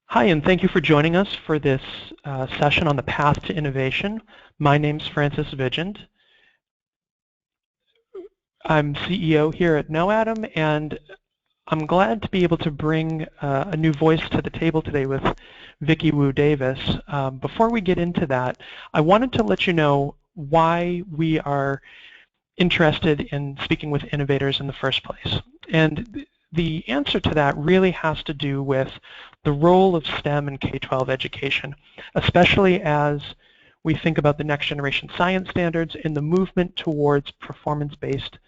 Hi, and thank you for joining us for this session on the path to innovation. My name's Francis Vigent. I'm CEO here at KnowAtom, and I'm glad to be able to bring a new voice to the table today with Vicky Wu Davis. Before we get into that, I wanted to let you know why we are interested in speaking with innovators in the first place. And the answer to that really has to do with the role of STEM in K-12 education, especially as we think about the next generation science standards and the movement towards performance-based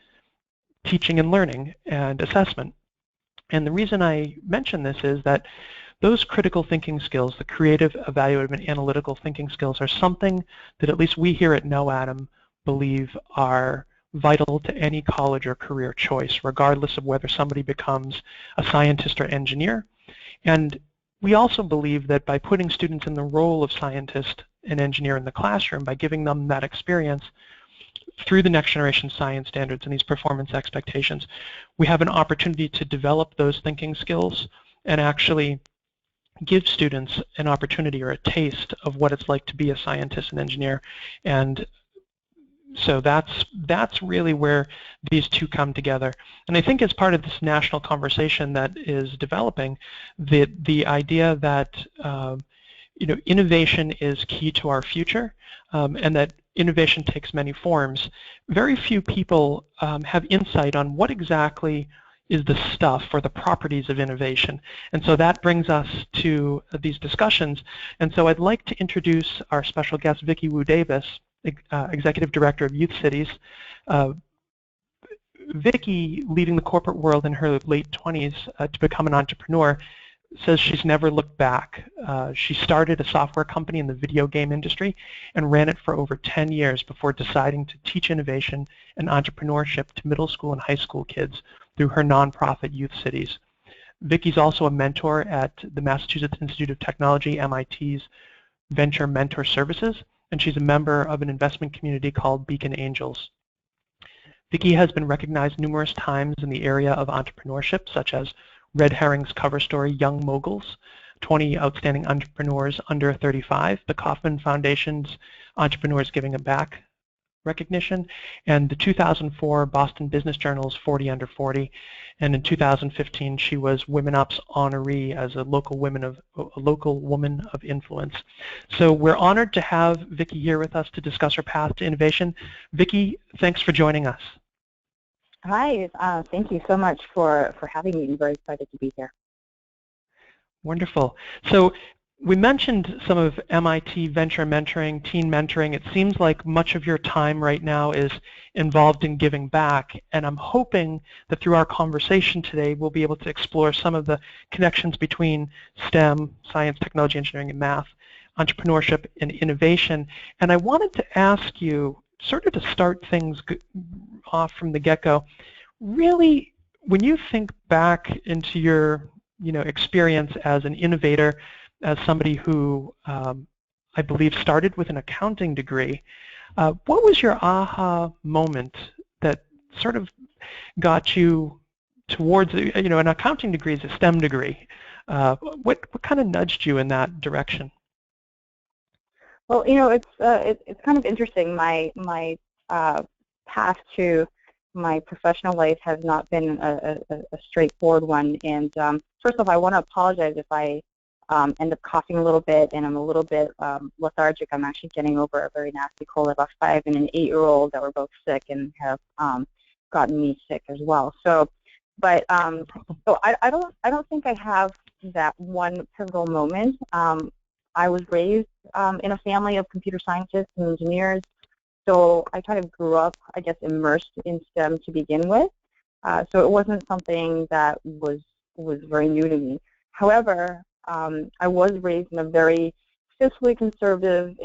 teaching and learning and assessment. And the reason I mention this is that those critical thinking skills, the creative, evaluative, and analytical thinking skills, are something that at least we here at KnowAtom believe are vital to any college or career choice, regardless of whether somebody becomes a scientist or engineer. And we also believe that by putting students in the role of scientist and engineer in the classroom, by giving them that experience through the next generation science standards and these performance expectations, we have an opportunity to develop those thinking skills and actually give students an opportunity or a taste of what it's like to be a scientist and engineer. And so that's really where these two come together. And I think as part of this national conversation that is developing, the idea that innovation is key to our future, and that innovation takes many forms. Very few people have insight on what exactly is the stuff or the properties of innovation. And so that brings us to these discussions. And so I'd like to introduce our special guest, Vicky Wu Davis, Executive Director of Youth Cities. Vicky, leaving the corporate world in her late 20s to become an entrepreneur, says she's never looked back. She started a software company in the video game industry and ran it for over 10 years before deciding to teach innovation and entrepreneurship to middle school and high school kids through her nonprofit Youth Cities. Vicky's also a mentor at the Massachusetts Institute of Technology, MIT's Venture Mentor Services, and she's a member of an investment community called Beacon Angels. Vicky has been recognized numerous times in the area of entrepreneurship, such as Red Herring's cover story, Young Moguls, 20 Outstanding Entrepreneurs Under 35, the Kauffman Foundation's Entrepreneurs Giving Back recognition, and the 2004 Boston Business Journal's 40 Under 40. And in 2015, she was Women Up's honoree as a local woman of influence. So we're honored to have Vicky here with us to discuss her path to innovation. Vicky, thanks for joining us. Hi, thank you so much for having me. I'm very excited to be here. Wonderful. So we mentioned some of MIT venture mentoring, teen mentoring. It seems like much of your time right now is involved in giving back, and I'm hoping that through our conversation today we'll be able to explore some of the connections between STEM, science, technology, engineering, and math, entrepreneurship, and innovation. And I wanted to ask you, sort of to start things off from the get-go, really, when you think back into your experience as an innovator, as somebody who I believe started with an accounting degree, what was your aha moment that sort of got you towards, an accounting degree is a STEM degree. What kind of nudged you in that direction? Well, it's kind of interesting. My path to my professional life has not been a straightforward one. And first off, I want to apologize if I end up coughing a little bit and I'm a little bit lethargic. I'm actually getting over a very nasty cold. I have a 5- and an 8-year-old that were both sick and have gotten me sick as well. So, but so I don't think I have that one pivotal moment. I was raised in a family of computer scientists and engineers, so I kind of grew up, I guess, immersed in STEM to begin with. So it wasn't something that was very new to me. However, I was raised in a very fiscally conservative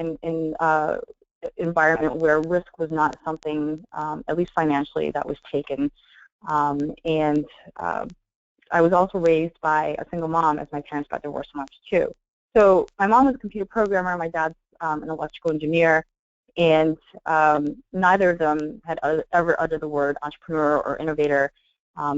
environment where risk was not something, at least financially, that was taken. And I was also raised by a single mom, as my parents got divorced when I was 2. So my mom was a computer programmer, my dad's an electrical engineer, and neither of them had ever uttered the word entrepreneur or innovator.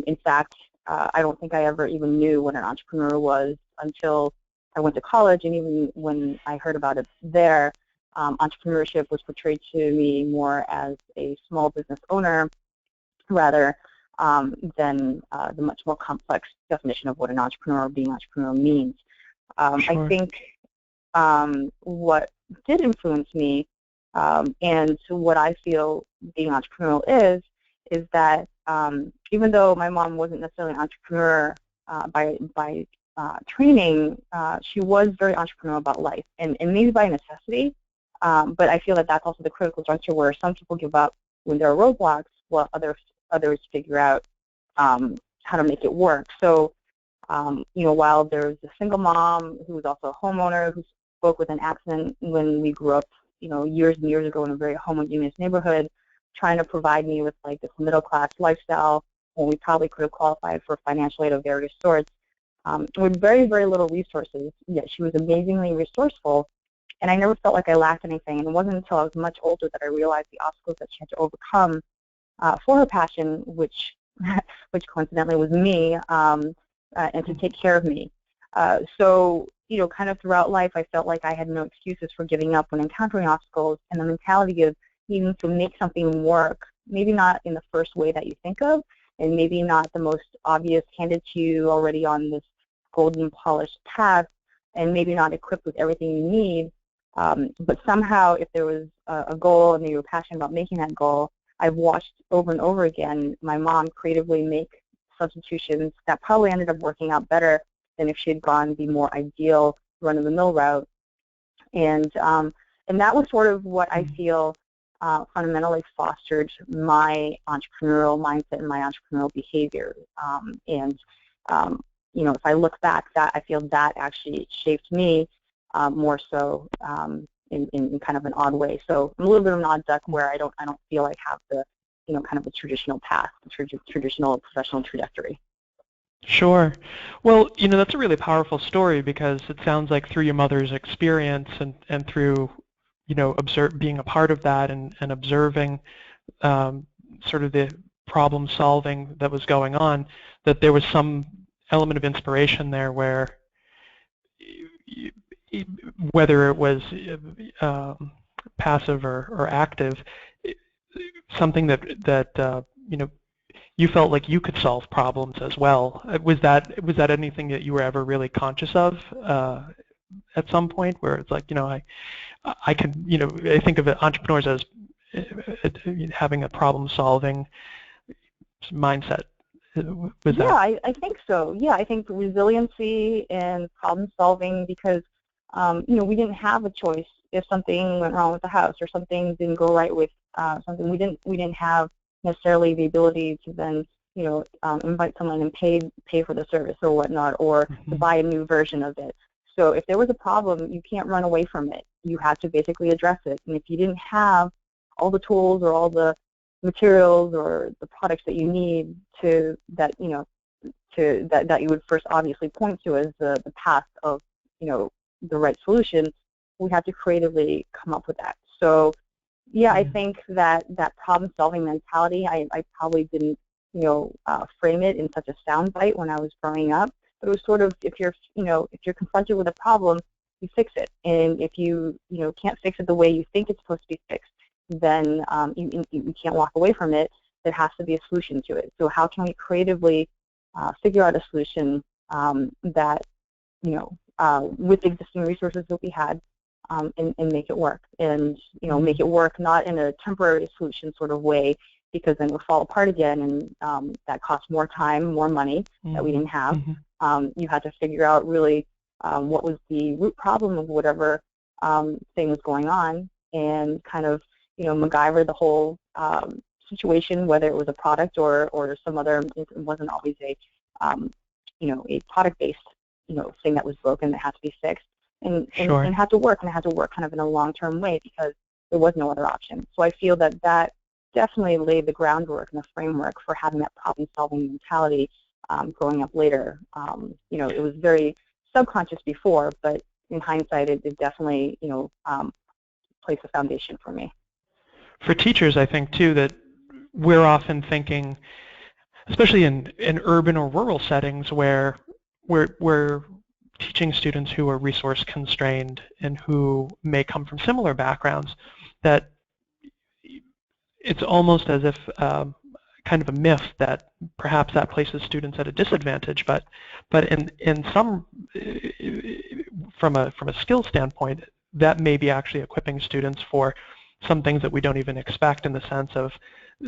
In fact, I don't think I ever even knew what an entrepreneur was until I went to college, and even when I heard about it there, entrepreneurship was portrayed to me more as a small business owner rather than the much more complex definition of what an entrepreneur or being an entrepreneur means. Sure. I think what did influence me and what I feel being entrepreneurial is that even though my mom wasn't necessarily an entrepreneur by training, she was very entrepreneurial about life, and maybe by necessity. But I feel that that's also the critical juncture where some people give up when there are roadblocks, while others figure out how to make it work. So, while there's a single mom who was also a homeowner who spoke with an accent when we grew up, years and years ago in a very homogeneous neighborhood, trying to provide me with like this middle-class lifestyle when we probably could have qualified for financial aid of various sorts, with very, very little resources, yet she was amazingly resourceful. And I never felt like I lacked anything. And it wasn't until I was much older that I realized the obstacles that she had to overcome for her passion, which coincidentally was me, and to take care of me. So, kind of throughout life, I felt like I had no excuses for giving up when encountering obstacles, and the mentality of needing to make something work, maybe not in the first way that you think of, and maybe not the most obvious handed to you already on this golden polished path, and maybe not equipped with everything you need. But somehow, if there was a goal and you were passionate about making that goal, I've watched over and over again my mom creatively make substitutions that probably ended up working out better than if she had gone the more ideal run-of-the-mill route. And that was sort of what I feel fundamentally fostered my entrepreneurial mindset and my entrepreneurial behavior. If I look back, that I feel that actually shaped me more so in kind of an odd way. So I'm a little bit of an odd duck where I don't feel I have the kind of a traditional path, the traditional professional trajectory. Sure. Well, that's a really powerful story because it sounds like through your mother's experience and through, being a part of that and observing sort of the problem solving that was going on, that there was some element of inspiration there where whether it was passive or active, something that you felt like you could solve problems as well. Was that anything that you were ever really conscious of at some point, where it's like, I can, I think of entrepreneurs as having a problem-solving mindset. I think so. Yeah, I think resiliency and problem-solving because, we didn't have a choice if something went wrong with the house or something didn't go right with something. We didn't have necessarily the ability to then, invite someone and pay for the service or whatnot, or to buy a new version of it. So if there was a problem, you can't run away from it. You have to basically address it. And if you didn't have all the tools or all the materials or the products that you need that you would first obviously point to as the path of, the right solution, we have to creatively come up with that. So yeah, I think that problem-solving mentality, I probably didn't, frame it in such a soundbite when I was growing up. But it was sort of, if you're confronted with a problem, you fix it. And if you can't fix it the way you think it's supposed to be fixed, then you can't walk away from it. There has to be a solution to it. So how can we creatively figure out a solution that, with existing resources that we had, and make it work, and make it work not in a temporary solution sort of way, because then it would fall apart again, and that costs more time, more money that we didn't have. You had to figure out really what was the root problem of whatever thing was going on, and kind of MacGyver the whole situation, whether it was a product or some other. It wasn't always a product-based thing that was broken that had to be fixed. And had to work, and it had to work kind of in a long-term way because there was no other option. So I feel that definitely laid the groundwork and the framework for having that problem-solving mentality growing up later. It was very subconscious before, but in hindsight, it definitely placed a foundation for me. For teachers, I think too that we're often thinking, especially in urban or rural settings where we're teaching teaching students who are resource constrained and who may come from similar backgrounds, that it's almost as if kind of a myth that perhaps that places students at a disadvantage, but in some from a skill standpoint, that may be actually equipping students for some things that we don't even expect in the sense of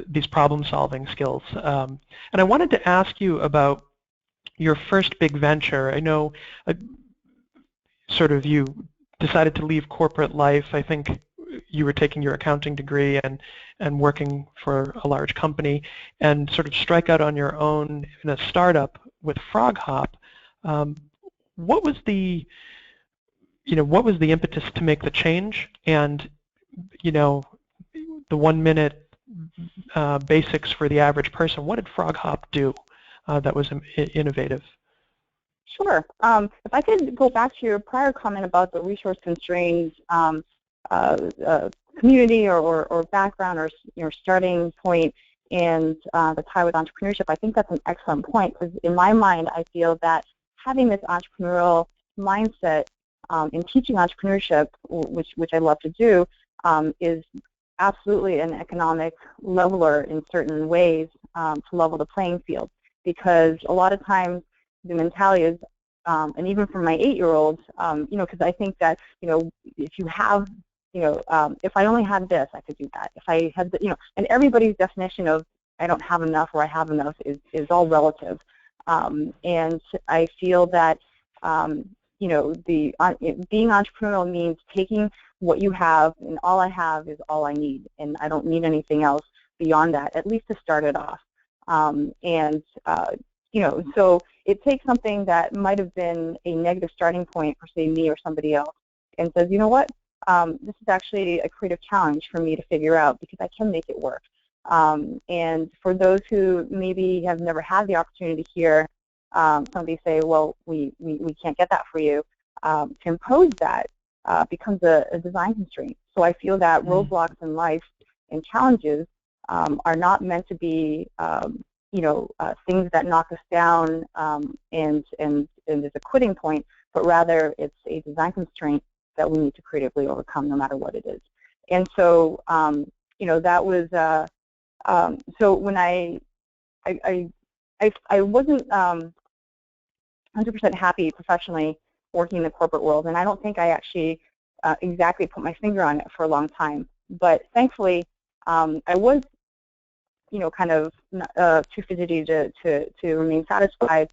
these problem-solving skills. And I wanted to ask you about your first big venture. I know sort of you decided to leave corporate life. I think you were taking your accounting degree and working for a large company and sort of strike out on your own in a startup with Prokop. What was the impetus to make the change? And the 1 minute basics for the average person. What did Prokop do that was innovative? Sure. If I could go back to your prior comment about the resource-constrained community or background or starting point and the tie with entrepreneurship, I think that's an excellent point, because in my mind I feel that having this entrepreneurial mindset in teaching entrepreneurship, which I love to do, is absolutely an economic leveler in certain ways to level the playing field, because a lot of times the mentality is, and even for my 8-year-old, because I think that, if you have, if I only had this, I could do that. If I had, and everybody's definition of I don't have enough or I have enough is all relative. And I feel that, being entrepreneurial means taking what you have, and all I have is all I need, and I don't need anything else beyond that, at least to start it off. So it takes something that might have been a negative starting point for, say, me or somebody else, and says, you know what, this is actually a creative challenge for me to figure out, because I can make it work. And for those who maybe have never had the opportunity to hear somebody say, well, we can't get that for you, to impose that becomes a design constraint. So I feel that roadblocks in life and challenges are not meant to be things that knock us down and is a quitting point, but rather it's a design constraint that we need to creatively overcome no matter what it is. And so, that was, so when I wasn't 100% happy professionally working in the corporate world, and I don't think I actually exactly put my finger on it for a long time. But thankfully, I was kind of too fidgety to remain satisfied,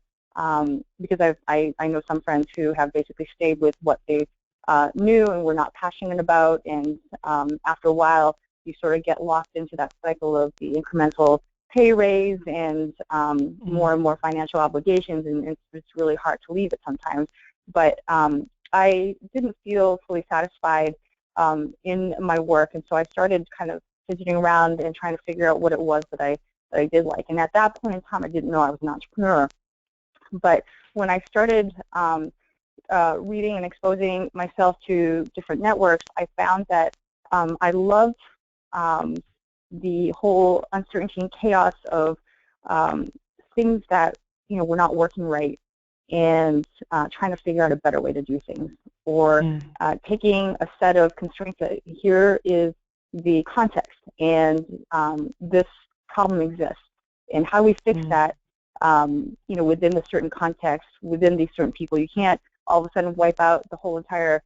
because I know some friends who have basically stayed with what they knew and were not passionate about, and after a while you sort of get locked into that cycle of the incremental pay raise and more and more financial obligations, and it's really hard to leave it sometimes. But I didn't feel fully satisfied in my work, and so I started kind of fidgeting around and trying to figure out what it was that I did like. And at that point in time, I didn't know I was an entrepreneur. But when I started reading and exposing myself to different networks, I found that I loved the whole uncertainty and chaos of things that were not working right, and trying to figure out a better way to do things, or taking a set of constraints that here is the context, and this problem exists, and how we fix that, within the certain context, within these certain people. You can't all of a sudden wipe out the whole entire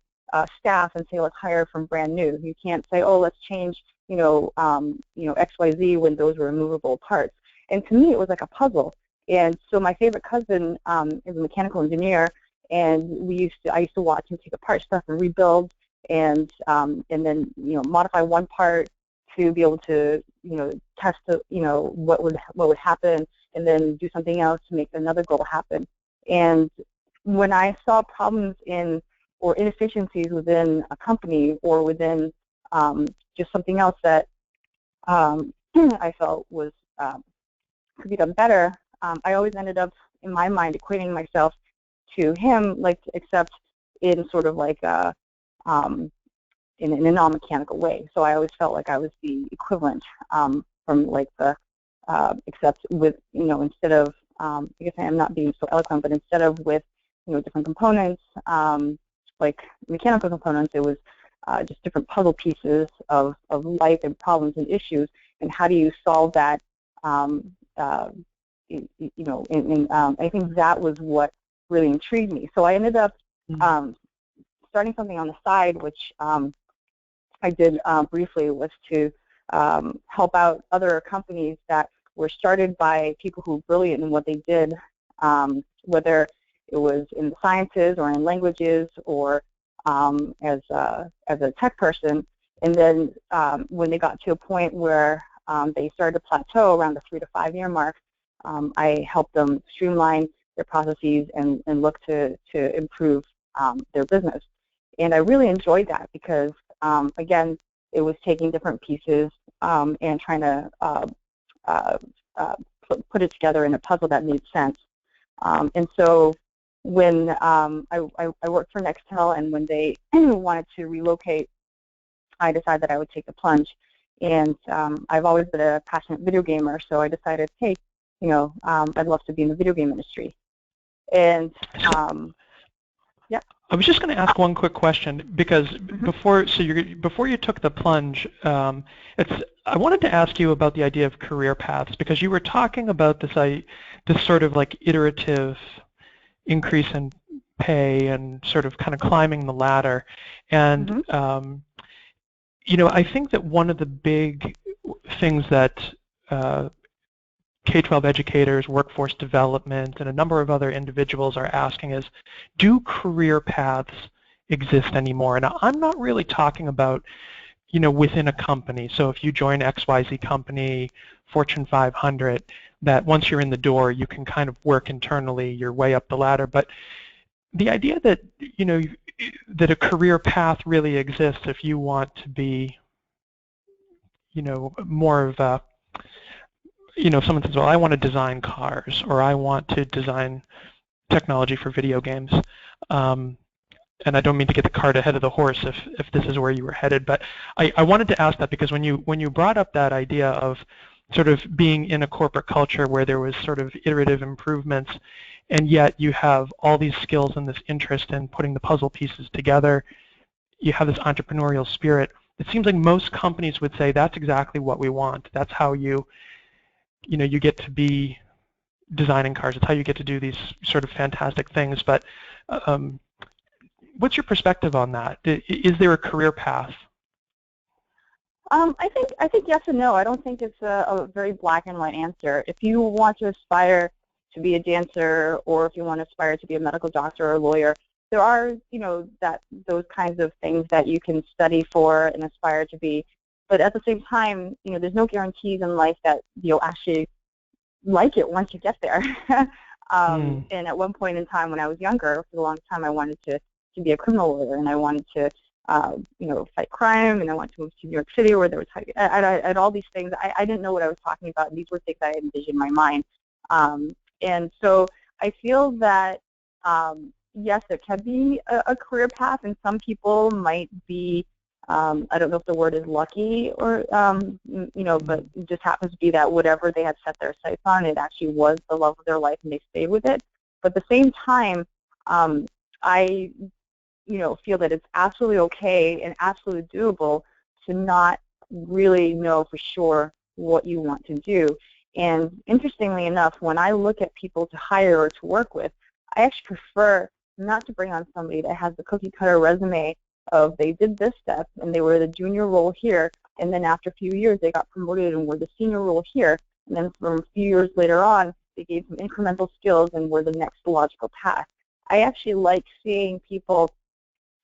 staff and say, let's hire from brand new. You can't say, oh, let's change, XYZ when those were removable parts. And to me, it was like a puzzle. And so my favorite cousin is a mechanical engineer, and I used to watch him take apart stuff and rebuild, and then modify one part to be able to test what would happen, and then do something else to make another goal happen. And when I saw problems or inefficiencies within a company, or within just something else that I felt was could be done better, I always ended up, in my mind, equating myself to him, except in sort of like in a non-mechanical way. So I always felt like I was the equivalent from except with, instead of, I guess I am not being so eloquent, but instead of with different components, like mechanical components. It was just different puzzle pieces of life and problems and issues, and how do you solve that? I think that was what really intrigued me. So I ended up starting something on the side, which I did briefly, was to help out other companies that were started by people who were brilliant in what they did, whether it was in the sciences or in languages or as a tech person. And then when they got to a point where they started to plateau around the 3 to 5 year mark, I helped them streamline their processes and look to improve their business. And I really enjoyed that because, again, it was taking different pieces and trying to put it together in a puzzle that made sense. And so when I worked for Nextel, and when they wanted to relocate, I decided that I would take the plunge. And I've always been a passionate video gamer, so I decided, hey, I'd love to be in the video game industry. And yeah. I was just going to ask one quick question, because before you took the plunge, I wanted to ask you about the idea of career paths, because you were talking about this sort of like iterative increase in pay and sort of kind of climbing the ladder. And I think that one of the big things that K-12 educators, workforce development, and a number of other individuals are asking is, do career paths exist anymore? And I'm not really talking about, within a company. So if you join XYZ company, Fortune 500, that once you're in the door, you can kind of work internally your way up the ladder. But the idea that, that a career path really exists if you want to be, more of a, someone says, well, I want to design cars, or I want to design technology for video games. And I don't mean to get the cart ahead of the horse if this is where you were headed, but I wanted to ask that because when you brought up that idea of sort of being in a corporate culture where there was sort of iterative improvements, and yet you have all these skills and this interest in putting the puzzle pieces together, you have this entrepreneurial spirit, it seems like most companies would say that's exactly what we want. That's how you get to be designing cars. It's how you get to do these sort of fantastic things. But what's your perspective on that? Is there a career path? I think yes and no. I don't think it's a very black and white answer. If you want to aspire to be a dancer, or if you want to aspire to be a medical doctor or a lawyer, there are those kinds of things that you can study for and aspire to be. But at the same time, there's no guarantees in life that you'll actually like it once you get there. And at one point in time when I was younger, for a long time, I wanted to be a criminal lawyer, and I wanted to fight crime, and I wanted to move to New York City where there was I had all these things. I didn't know what I was talking about, and these were things I had envisioned in my mind. And so I feel that yes, it can be a career path, and some people might be, I don't know if the word is lucky or, but it just happens to be that whatever they had set their sights on, it actually was the love of their life, and they stayed with it. But at the same time, I feel that it's absolutely okay and absolutely doable to not really know for sure what you want to do. And interestingly enough, when I look at people to hire or to work with, I actually prefer not to bring on somebody that has the cookie cutter resume of they did this step and they were the junior role here, and then after a few years they got promoted and were the senior role here, and then from a few years later on they gave some incremental skills and were the next logical path. I actually like seeing people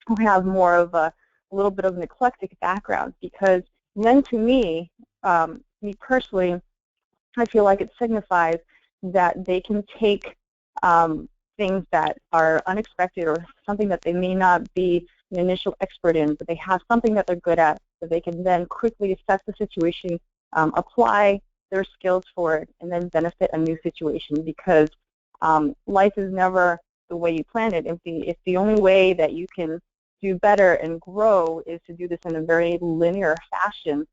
who have more of a little bit of an eclectic background, because then to me personally, I feel like it signifies that they can take things that are unexpected or something that they may not be an initial expert in, but they have something that they're good at, so they can then quickly assess the situation, apply their skills for it, and then benefit a new situation, because life is never the way you planned it. If the only way that you can do better and grow is to do this in a very linear fashion,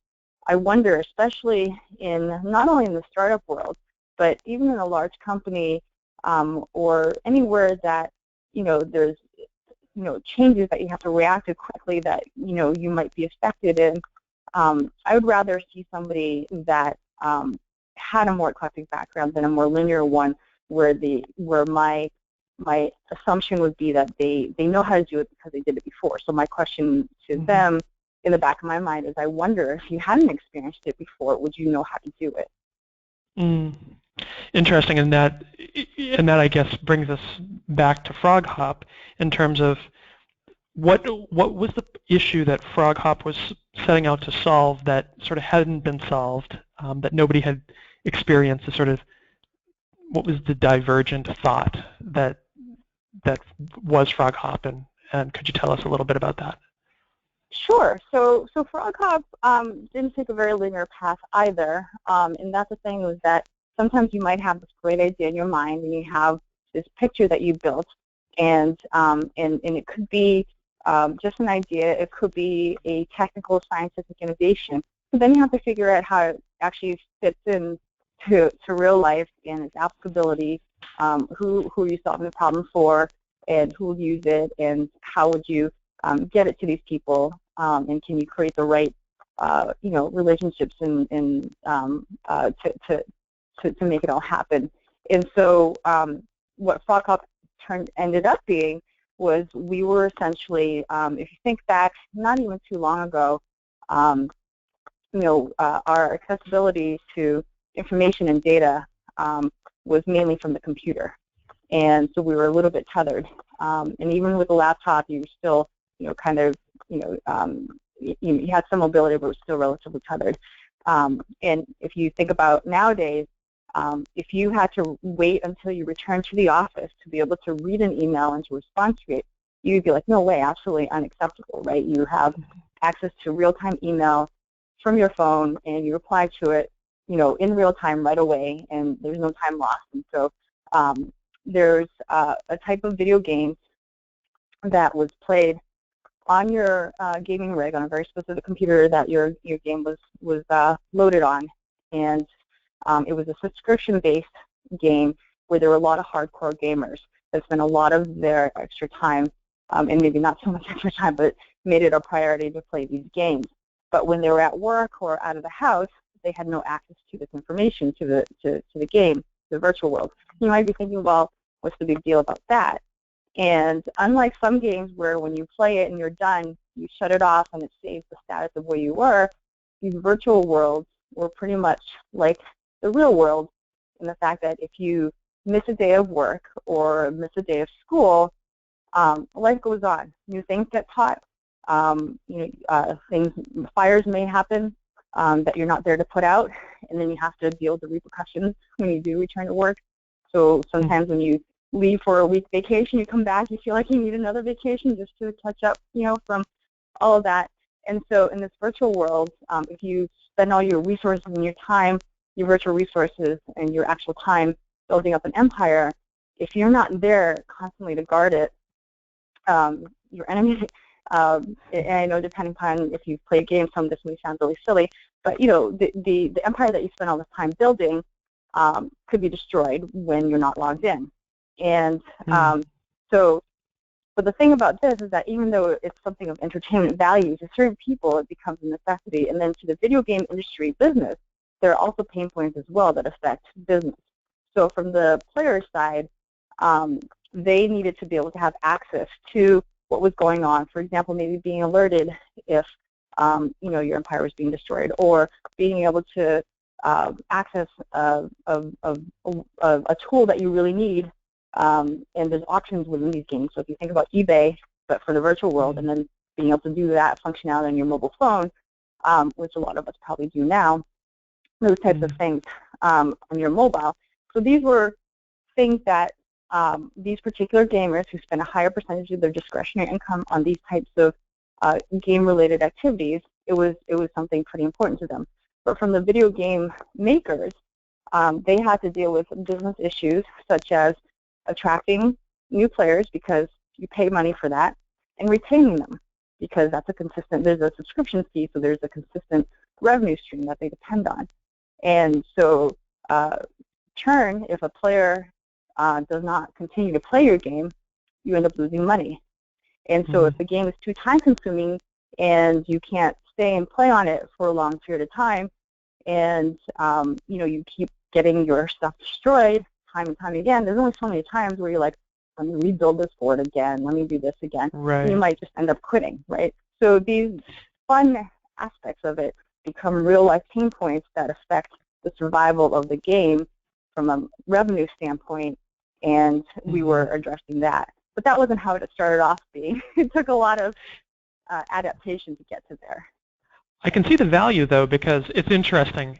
I wonder, especially in not only in the startup world, but even in a large company or anywhere that there's changes that you have to react to quickly that you might be affected in. I would rather see somebody that had a more eclectic background than a more linear one, where my assumption would be that they know how to do it because they did it before. So my question to them in the back of my mind is, I wonder if you hadn't experienced it before, would you know how to do it? Interesting, and that I guess brings us back to Frog Hop in terms of what was the issue that Frog Hop was setting out to solve that sort of hadn't been solved, that nobody had experienced. The sort of, what was the divergent thought that was Frog Hop, and could you tell us a little bit about that? Sure. So Frog Hop didn't take a very linear path either, and that's the thing, was that sometimes you might have this great idea in your mind, and you have this picture that you built, and it could be just an idea. It could be a technical, scientific innovation. But then you have to figure out how it actually fits in to real life and its applicability. Who are you solving the problem for, and who will use it, and how would you get it to these people, and can you create the right relationships and to make it all happen. And so what Frog Hop ended up being was, we were essentially, if you think back not even too long ago, our accessibility to information and data was mainly from the computer. And so we were a little bit tethered. And even with a laptop, you were still, you had some mobility, but it was still relatively tethered. And if you think about nowadays, if you had to wait until you returned to the office to be able to read an email and to respond to it, you'd be like, no way, absolutely unacceptable, right? You have access to real-time email from your phone, and you reply to it, in real time right away, and there's no time lost. And so there's a type of video game that was played on your gaming rig, on a very specific computer that your game was loaded on, and it was a subscription-based game where there were a lot of hardcore gamers that spent a lot of their extra time, and maybe not so much extra time, but made it a priority to play these games. But when they were at work or out of the house, they had no access to this information, to the game, the virtual world. You might be thinking, well, what's the big deal about that? And unlike some games where when you play it and you're done, you shut it off and it saves the status of where you were, these virtual worlds were pretty much like the real world, in the fact that if you miss a day of work or miss a day of school, life goes on. New things get taught. Fires may happen that you're not there to put out, and then you have to deal with the repercussions when you do return to work. So sometimes when you leave for a week vacation, you come back, you feel like you need another vacation just to catch up, from all of that. And so in this virtual world, if you spend all your resources and your time, your virtual resources and your actual time building up an empire, if you're not there constantly to guard it, your enemy, and I know depending upon if you play games, some of this may sound really silly, but the empire that you spend all this time building could be destroyed when you're not logged in. And so the thing about this is that even though it's something of entertainment value, to certain people it becomes a necessity, and then to the video game industry business, there are also pain points as well that affect business. So from the player side, they needed to be able to have access to what was going on. For example, maybe being alerted if your empire was being destroyed, or being able to access a tool that you really need. And there's options within these games. So if you think about eBay, but for the virtual world, and then being able to do that functionality on your mobile phone, which a lot of us probably do now, those types of things on your mobile. So these were things that these particular gamers who spend a higher percentage of their discretionary income on these types of game-related activities, it was something pretty important to them. But from the video game makers, they had to deal with business issues such as attracting new players, because you pay money for that, and retaining them, because that's there's a subscription fee, so there's a consistent revenue stream that they depend on. And so churn, if a player does not continue to play your game, you end up losing money. And so if the game is too time-consuming and you can't stay and play on it for a long period of time, and you keep getting your stuff destroyed time and time again, there's only so many times where you're like, let me rebuild this board again, let me do this again. Right. And you might just end up quitting, right? So these fun aspects of it become real-life pain points that affect the survival of the game from a revenue standpoint, and we were addressing that. But that wasn't how it started off being. It took a lot of adaptation to get to there. I can see the value, though, because it's interesting.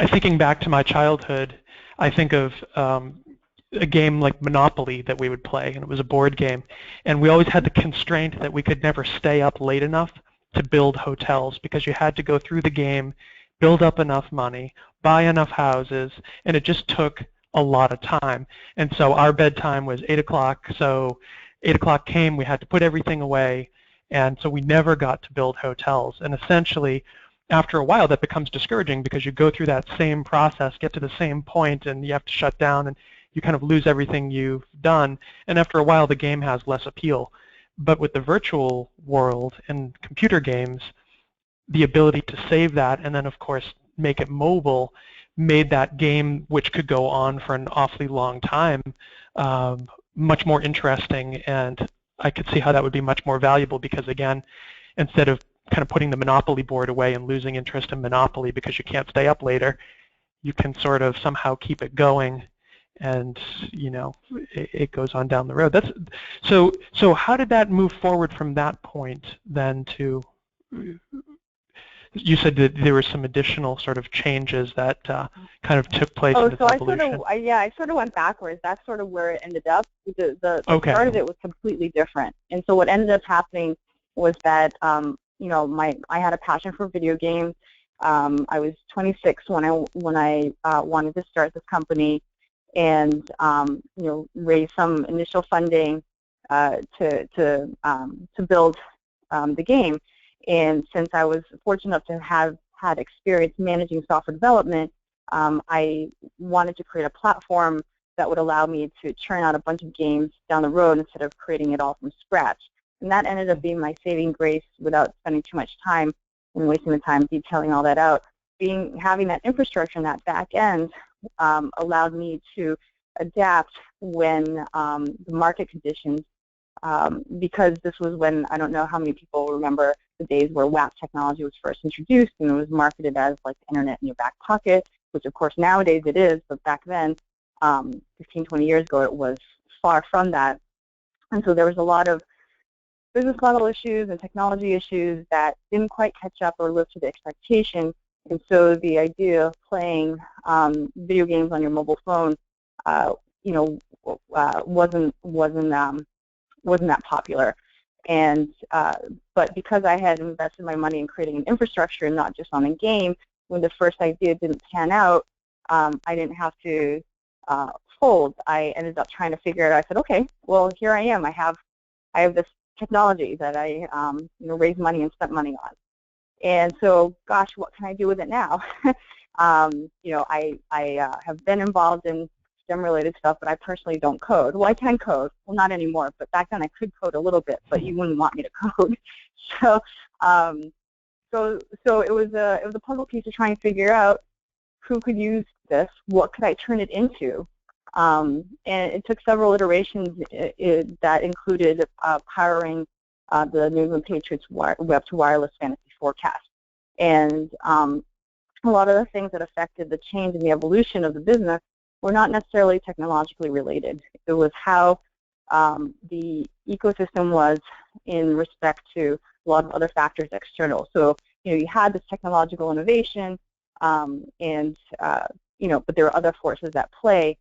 Thinking back to my childhood, I think of a game like Monopoly that we would play, and it was a board game. And we always had the constraint that we could never stay up late enough to build hotels, because you had to go through the game, build up enough money, buy enough houses, and it just took a lot of time. And so our bedtime was 8 o'clock, so 8 o'clock came, we had to put everything away, and so we never got to build hotels. And essentially, after a while, that becomes discouraging because you go through that same process, get to the same point, and you have to shut down, and you kind of lose everything you've done. And after a while, the game has less appeal. But with the virtual world and computer games, the ability to save that and then, of course, make it mobile made that game, which could go on for an awfully long time, much more interesting. And I could see how that would be much more valuable because, again, instead of kind of putting the Monopoly board away and losing interest in Monopoly because you can't stay up later, you can sort of somehow keep it going, and it goes on down the road. That's so how did that move forward from that point then to, you said that there were some additional sort of changes that kind of took place in this evolution. I sort of went backwards. That's sort of where it ended up. The Okay. start of it was completely different. And so what ended up happening was that I had a passion for video games. I was 26 when I wanted to start this company, and raise some initial funding to build the game. And since I was fortunate enough to have had experience managing software development, I wanted to create a platform that would allow me to churn out a bunch of games down the road instead of creating it all from scratch. And that ended up being my saving grace without spending too much time and wasting the time detailing all that out. Having that infrastructure and that back end allowed me to adapt when the market conditions, because this was when, I don't know how many people remember the days where WAP technology was first introduced, and it was marketed as like the internet in your back pocket, which of course nowadays it is, but back then, 15, 20 years ago, it was far from that. And so there was a lot of business model issues and technology issues that didn't quite catch up or live to the expectation. And so the idea of playing video games on your mobile phone, wasn't that popular. And but because I had invested my money in creating an infrastructure and not just on a game, when the first idea didn't pan out, I didn't have to fold. I ended up trying to figure it out. I said, okay, well, here I am. I have this technology that I raised money and spent money on. And so, gosh, what can I do with it now? I have been involved in STEM-related stuff, but I personally don't code. Well, I can code. Well, not anymore, but back then I could code a little bit, but you wouldn't want me to code. So it was a puzzle piece to try and figure out who could use this, what could I turn it into, and it took several iterations that included powering the New England Patriots web to wireless fantasy forecast. And a lot of the things that affected the change in the evolution of the business were not necessarily technologically related. It was how the ecosystem was in respect to a lot of other factors external. So, you had this technological innovation, but there were other forces at play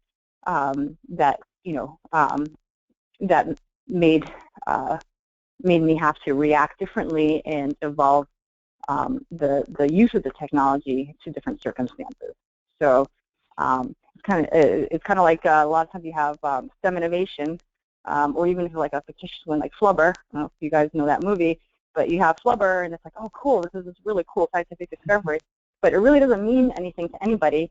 that made me have to react differently and evolve the use of the technology to different circumstances. So it's kind of like a lot of times you have STEM innovation, or even if like a fictitious one like Flubber. I don't know if you guys know that movie, but you have Flubber, and it's like, oh, cool, this is this really cool scientific discovery, but it really doesn't mean anything to anybody.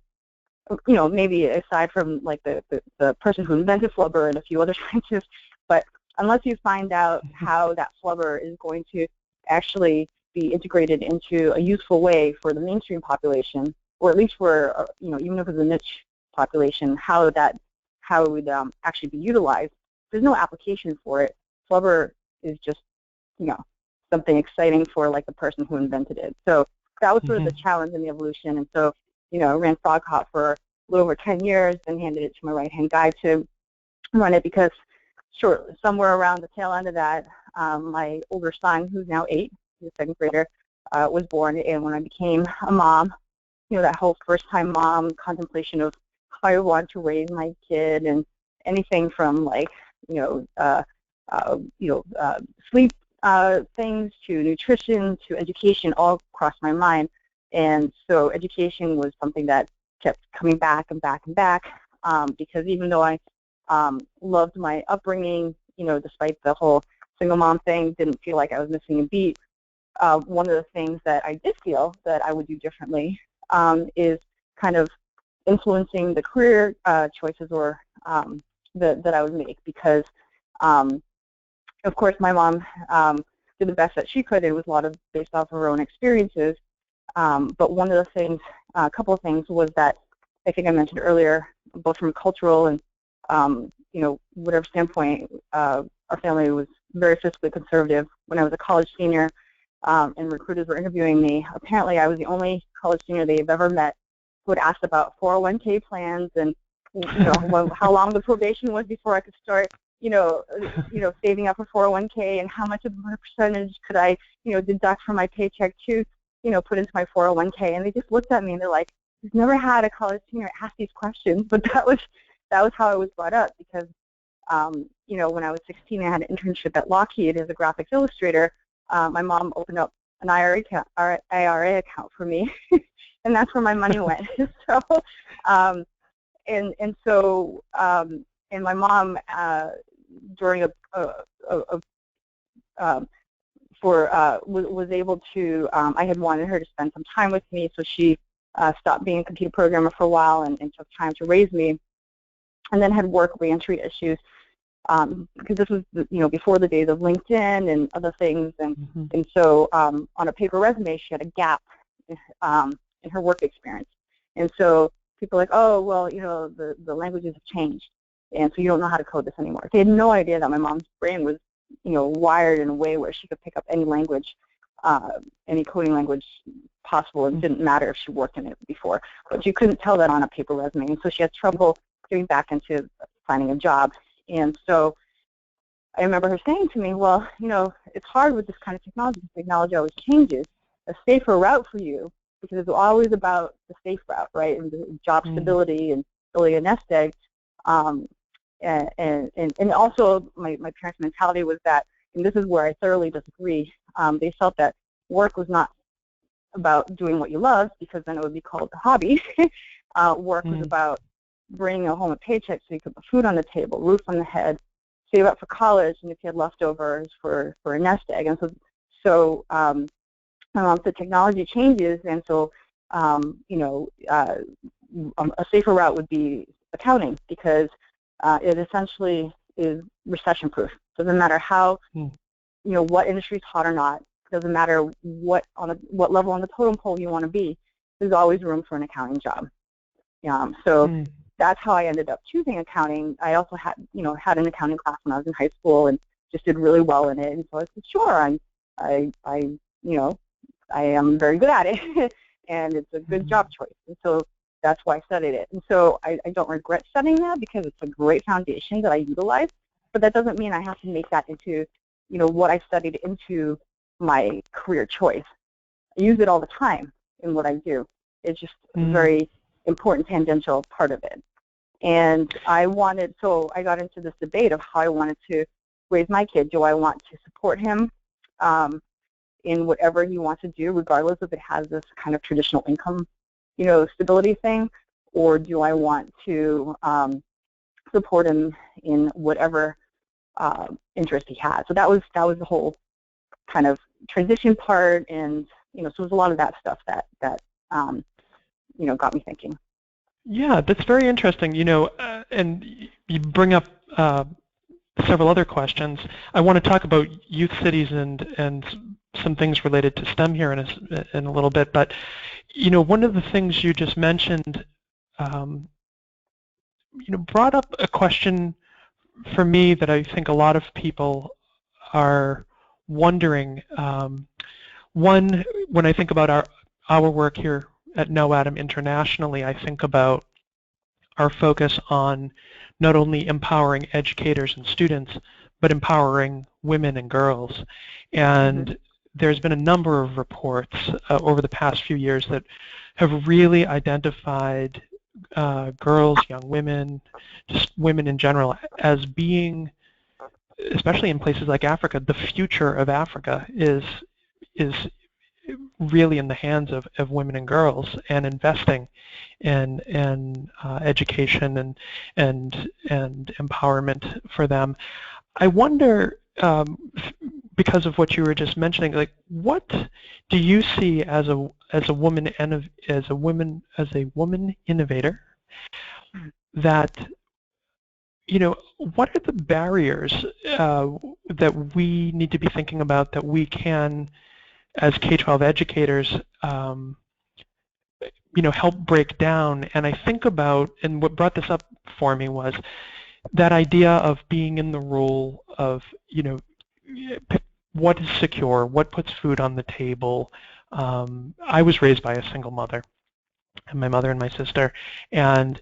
Maybe aside from like the person who invented Flubber and a few other scientists, but unless you find out how that flubber is going to actually be integrated into a useful way for the mainstream population, or at least for, even if it's a niche population, how it would actually be utilized. There's no application for it. Flubber is just, something exciting for like the person who invented it. So that was sort of the challenge in the evolution. And so, I ran Prokop for a little over 10 years, then handed it to my right-hand guy to run it because somewhere around the tail end of that, my older son, who's now 8, he's a second grader, was born. And when I became a mom, that whole first-time mom contemplation of how I want to raise my kid, and anything from like, sleep things to nutrition to education all crossed my mind. And so education was something that kept coming back and back and back, because even though I loved my upbringing, despite the whole single mom thing, didn't feel like I was missing a beat. One of the things that I did feel that I would do differently is kind of influencing the career choices or that I would make, because of course my mom did the best that she could. It was a lot of based off of her own experiences, but one of the things, a couple of things, was that I think I mentioned earlier, both from a cultural and whatever standpoint, our family was very fiscally conservative. When I was a college senior and recruiters were interviewing me, apparently I was the only college senior they've ever met who had asked about 401k plans and how long the probation was before I could start saving up for 401k, and how much of a percentage could I deduct from my paycheck to put into my 401k. And they just looked at me and they're like, "We've never had a college senior ask these questions." But that was how I was brought up, because when I was 16, I had an internship at Lockheed as a graphics illustrator. My mom opened up an IRA account for me, and that's where my money went. So, and my mom during was able to. I had wanted her to spend some time with me, so she stopped being a computer programmer for a while and took time to raise me. And then had work reentry issues, because this was before the days of LinkedIn and other things, and so on a paper resume she had a gap in her work experience, and so people were like, "Oh, well, the languages have changed, and so you don't know how to code this anymore." They had no idea that my mom's brain was wired in a way where she could pick up any language, any coding language possible. It didn't matter if she worked in it before, but you couldn't tell that on a paper resume, and so she had trouble getting back into finding a job. And so I remember her saying to me, "Well, it's hard with this kind of technology. Technology always changes. A safer route for you, because it's always about the safe route, right, and the job stability and building a nest egg." And also my parents' mentality was that, and this is where I thoroughly disagree, they felt that work was not about doing what you love, because then it would be called a hobby. Work was about bringing home a paycheck so you could put food on the table, roof on the head, save up for college, and if you had leftovers for a nest egg. And so the technology changes, and so a safer route would be accounting, because it essentially is recession-proof. Doesn't matter how what industry is hot or not. Doesn't matter what level on the totem pole you want to be. There's always room for an accounting job. So that's how I ended up choosing accounting. I also had an accounting class when I was in high school and just did really well in it. And so I said, sure, I am very good at it, and it's a good job choice. And so that's why I studied it. And so I don't regret studying that, because it's a great foundation that I utilize. But that doesn't mean I have to make that into what I studied into my career choice. I use it all the time in what I do. It's just a very important tangential part of it. And so I got into this debate of how I wanted to raise my kid. Do I want to support him in whatever he wants to do, regardless if it has this kind of traditional income, stability thing, or do I want to support him in whatever interest he has? So that was the whole kind of transition part, and so it was a lot of that stuff that got me thinking. Yeah, that's very interesting. And you bring up several other questions. I want to talk about youth cities and some things related to STEM here in a little bit. But one of the things you just mentioned, brought up a question for me that I think a lot of people are wondering. One, when I think about our work here at KnowAtom internationally, I think about our focus on not only empowering educators and students, but empowering women and girls. And there's been a number of reports over the past few years that have really identified girls, young women, just women in general, as being, especially in places like Africa, the future of Africa is really in the hands of women and girls, and investing in education and empowerment for them. I wonder, because of what you were just mentioning, like, what do you see as a woman and as a woman innovator, that what are the barriers that we need to be thinking about, that we can, as K-12 educators, help break down? And I think about, and what brought this up for me was that idea of being in the role of, what is secure, what puts food on the table. I was raised by a single mother, and my mother and my sister, and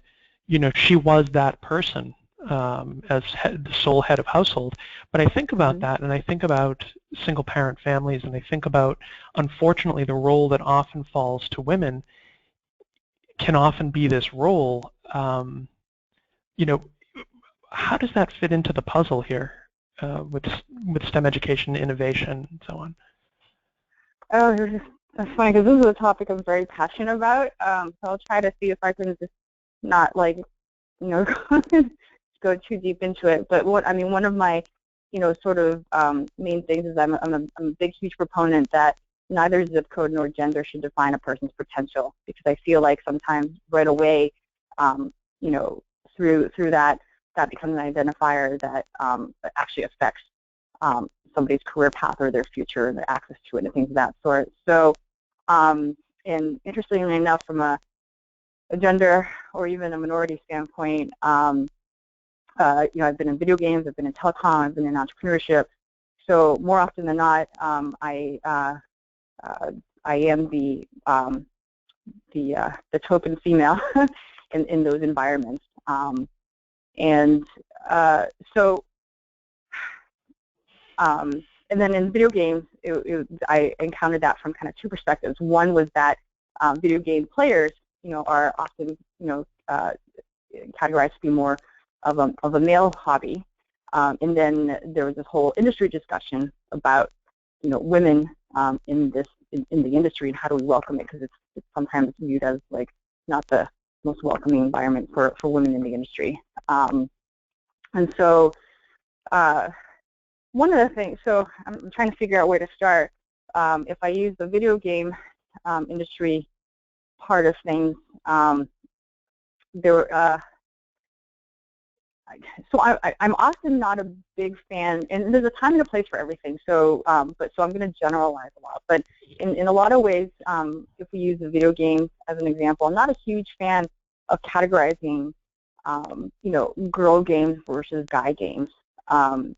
she was that person, as the sole head of household. But I think about that, and I think about single-parent families, and I think about, unfortunately, the role that often falls to women can often be this role. How does that fit into the puzzle here with STEM education, innovation, and so on? Oh, that's funny, because this is a topic I'm very passionate about. So I'll try to see if I can just not go too deep into it. But one of my, sort of main things is I'm a big, huge proponent that neither zip code nor gender should define a person's potential, because I feel like sometimes right away, through that becomes an identifier that actually affects somebody's career path or their future and their access to it and things of that sort. So, and interestingly enough, from a gender or even a minority standpoint, I've been in video games, I've been in telecom, I've been in entrepreneurship. So more often than not, I am the token female in those environments, and then in video games, I encountered that from kind of two perspectives. One was that video game players, are often, categorized to be more of a male hobby, and then there was this whole industry discussion about, women in the industry, and how do we welcome it, because it's sometimes viewed as like not the most welcoming environment for women in the industry. And so one of the things, so I'm trying to figure out where to start. If I use the video game industry part of things, so I'm often not a big fan, and there's a time and a place for everything. So, so I'm going to generalize a lot. But in a lot of ways, if we use the video game as an example, I'm not a huge fan of categorizing, girl games versus guy games. And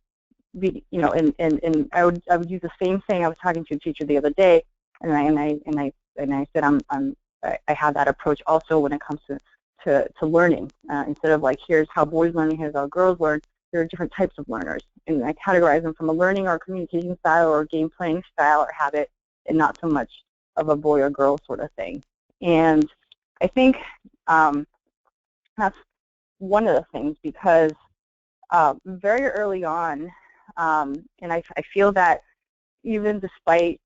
I would use the same thing. I was talking to a teacher the other day, and I said I have that approach also when it comes to learning. Instead of like, here's how boys learn, here's how girls learn, there are different types of learners, and I categorize them from a learning or communication style or game playing style or habit, and not so much of a boy or girl sort of thing. And I think that's one of the things, because very early on, and I feel that even despite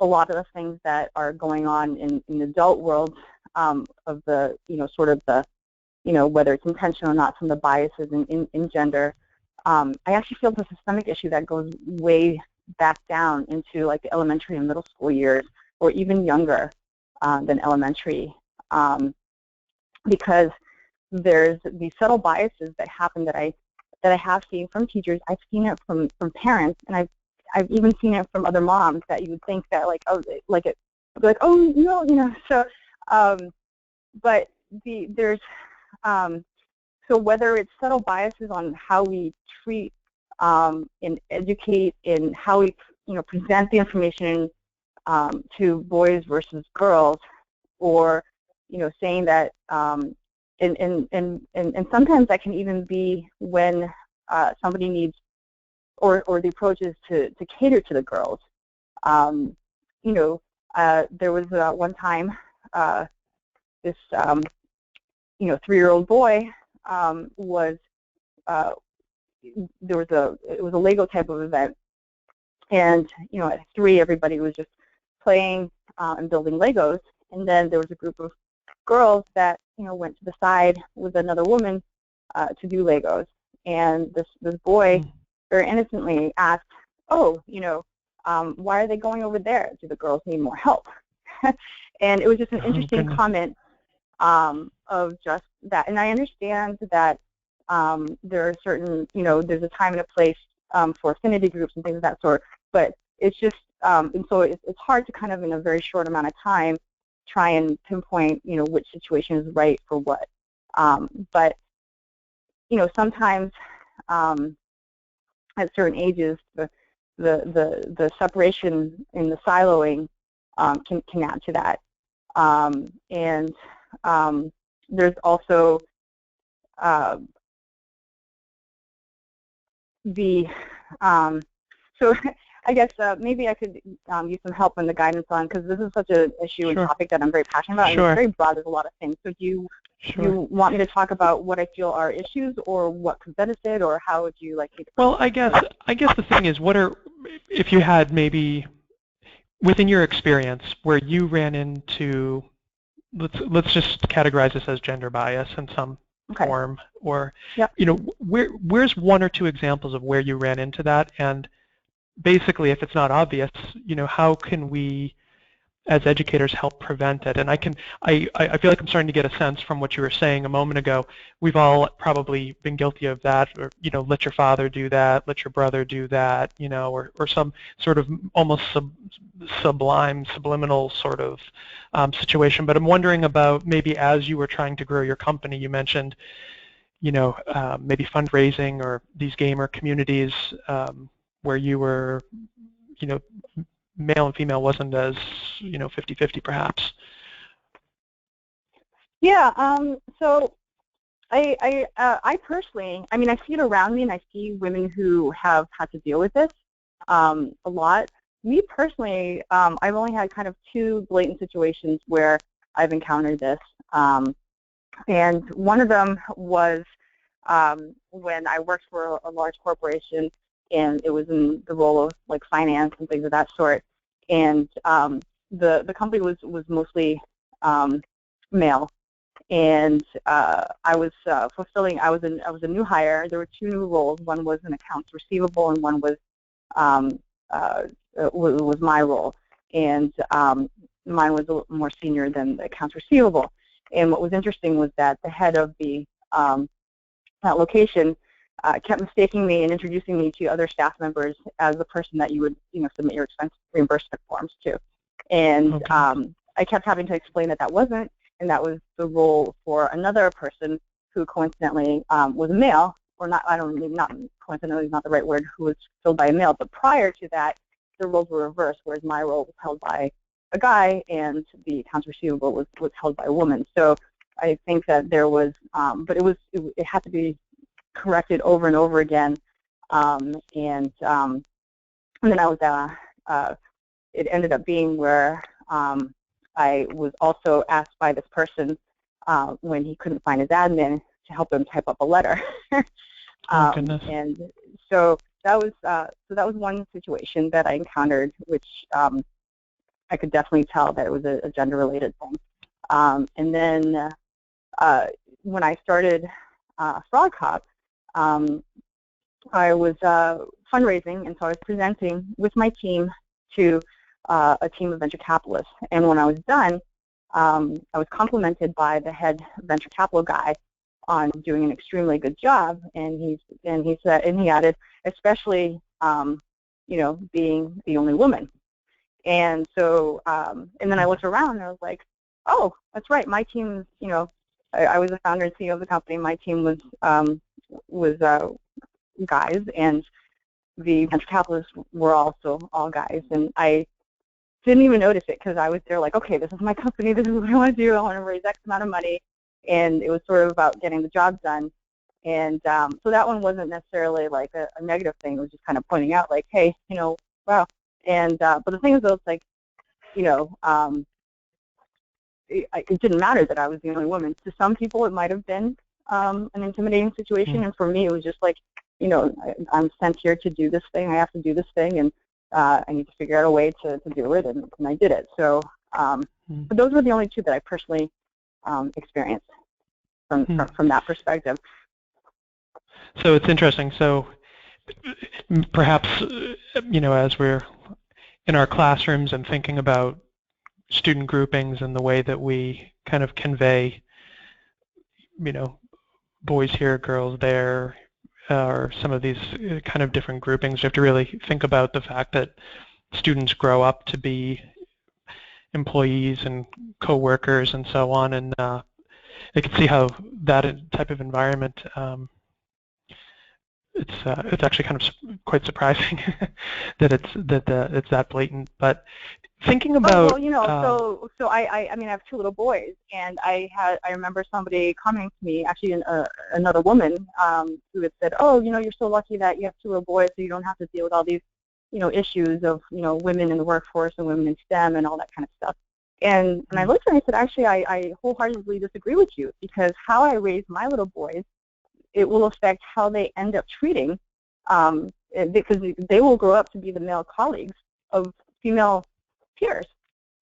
a lot of the things that are going on in the adult world, of the, sort of the, whether it's intentional or not, some of the biases in gender, I actually feel it's a systemic issue that goes way back down into like the elementary and middle school years, or even younger than elementary, because there's these subtle biases that happen that I that I have seen from teachers. I've seen it from parents, and I've even seen it from other moms that you would think that like, oh, like it, like, oh no, you know. So, but there's so whether it's subtle biases on how we treat and educate, and how we present the information to boys versus girls, or saying that and sometimes that can even be when somebody needs, or the approach is to cater to the girls. There was one time this 3-year-old boy was it was a Lego type of event, and at 3 everybody was just playing and building Legos, and then there was a group of girls that went to the side with another woman to do Legos, and this boy very innocently asked, oh, why are they going over there? Do the girls need more help? And it was just an interesting comment of just that. And I understand that there are certain, there's a time and a place for affinity groups and things of that sort, but it's just, and so it's hard to kind of in a very short amount of time try and pinpoint, which situation is right for what. But, sometimes at certain ages, the separation in the siloing can add to that. And there's also so I guess maybe I could use some help in the guidance on, because this is such an issue and topic that I'm very passionate about, and it's very broad. There's a lot of things. So do you want me to talk about what I feel are issues, or what prevents it, or how would you like me to? Well, I guess the thing is, if you had maybe within your experience where you ran into, let's just categorize this as gender bias in some form, or where's 1 or 2 examples of where you ran into that, and basically, if it's not obvious, how can we as educators help prevent it? And I feel like I'm starting to get a sense from what you were saying a moment ago. We've all probably been guilty of that, or let your father do that, let your brother do that, or some sort of almost subliminal sort of situation. But I'm wondering about, maybe as you were trying to grow your company, you mentioned maybe fundraising or these gamer communities where you were male and female wasn't as 50-50 perhaps. Yeah. So I personally, I mean, I see it around me, and I see women who have had to deal with this a lot. Me personally, I've only had kind of 2 blatant situations where I've encountered this, and one of them was when I worked for a large corporation, and it was in the role of like finance and things of that sort, and the company was mostly male, and I was fulfilling. I was a new hire. There were 2 new roles. One was an accounts receivable, and one was my role, and mine was a little more senior than the accounts receivable. And what was interesting was that the head of the that location kept mistaking me and introducing me to other staff members as the person that you would submit your expense reimbursement forms to. And I kept having to explain that wasn't, and that was the role for another person who coincidentally was a male, or not, not coincidentally is not the right word, who was filled by a male. But prior to that, the roles were reversed, whereas my role was held by a guy and the accounts receivable was held by a woman. So I think that there was, but it had to be corrected over and over again, and then I was it ended up being where I was also asked by this person when he couldn't find his admin to help him type up a letter. And so that was one situation that I encountered, which I could definitely tell that it was a gender-related thing. And then when I started Prokop, I was fundraising, and so I was presenting with my team to a team of venture capitalists. And when I was done, I was complimented by the head venture capital guy on doing an extremely good job, and he added, especially being the only woman. And so and then I looked around and I was like, oh, that's right, my team, I was the founder and CEO of the company. My team was guys, and the venture capitalists were also all guys, and I didn't even notice it because I was there like, okay, this is my company, this is what I want to do, I want to raise X amount of money, and it was sort of about getting the job done. And so that one wasn't necessarily like a negative thing. It was just kind of pointing out like, hey, wow. And but the thing is, though, it's like, it didn't matter that I was the only woman. To some people, it might have been an intimidating situation, and for me, it was just like, I'm sent here to do this thing. I have to do this thing, and I need to figure out a way to do it, and I did it. So, but those were the only two that I personally experienced from that perspective. So it's interesting. So perhaps, as we're in our classrooms and thinking about student groupings and the way that we kind of convey, boys here, girls there, or some of these kind of different groupings, you have to really think about the fact that students grow up to be employees and co-workers and so on, and I can see how that type of environment, it's actually kind of quite surprising that it's that blatant. But thinking about so I mean, I have two little boys, and I remember somebody coming to me, actually another woman, who had said, oh, you're so lucky that you have two little boys, so you don't have to deal with all these issues of women in the workforce and women in STEM and all that kind of stuff. And I looked at her and I said, actually, I wholeheartedly disagree with you, because how I raise my little boys, it will affect how they end up treating, because they will grow up to be the male colleagues of female peers.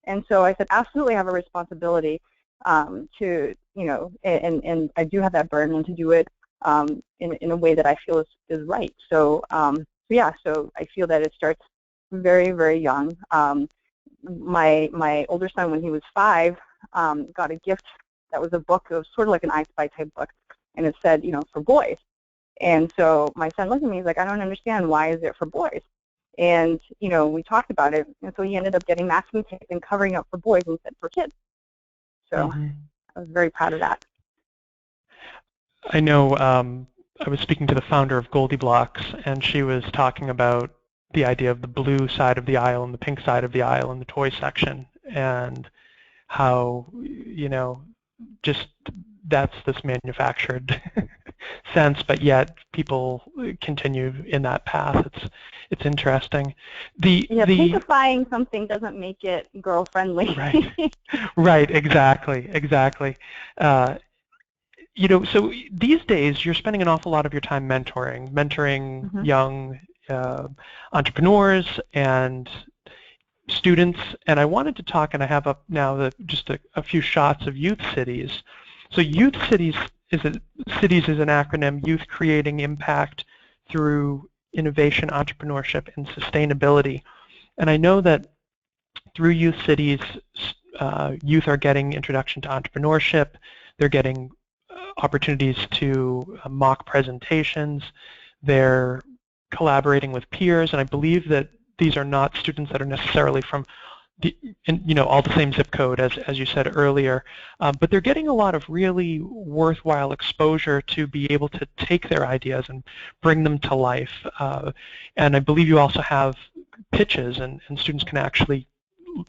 And so I said, absolutely, I have a responsibility to, and I do have that burden to do it in a way that I feel is right. So yeah, so I feel that it starts very, very young. My older son, when he was 5, got a gift that was a book. It was sort of like an I Spy type book, and it said, for boys. And so my son looked at me, he's like, I don't understand, why is it for boys? And, we talked about it, and so he ended up getting masking tape and covering up for boys instead for kids. So I was very proud of that. I know I was speaking to the founder of Goldie Blocks, and she was talking about the idea of the blue side of the aisle and the pink side of the aisle in the toy section, and how, just that's this manufactured sense, but yet people continue in that path. It's interesting. Pinkifying something doesn't make it girl friendly. Right. Exactly. So these days you're spending an awful lot of your time mentoring young entrepreneurs and students, and I wanted to talk, and I have up now just a few shots of Youth Cities. So Youth Cities is an acronym: Youth Creating Impact Through Innovation, Entrepreneurship, and Sustainability. And I know that through Youth Cities, youth are getting introduction to entrepreneurship. They're getting opportunities to mock presentations. They're collaborating with peers, and I believe that these are not students that are necessarily from all the same zip code as you said earlier, but they're getting a lot of really worthwhile exposure to be able to take their ideas and bring them to life. And I believe you also have pitches, and students can actually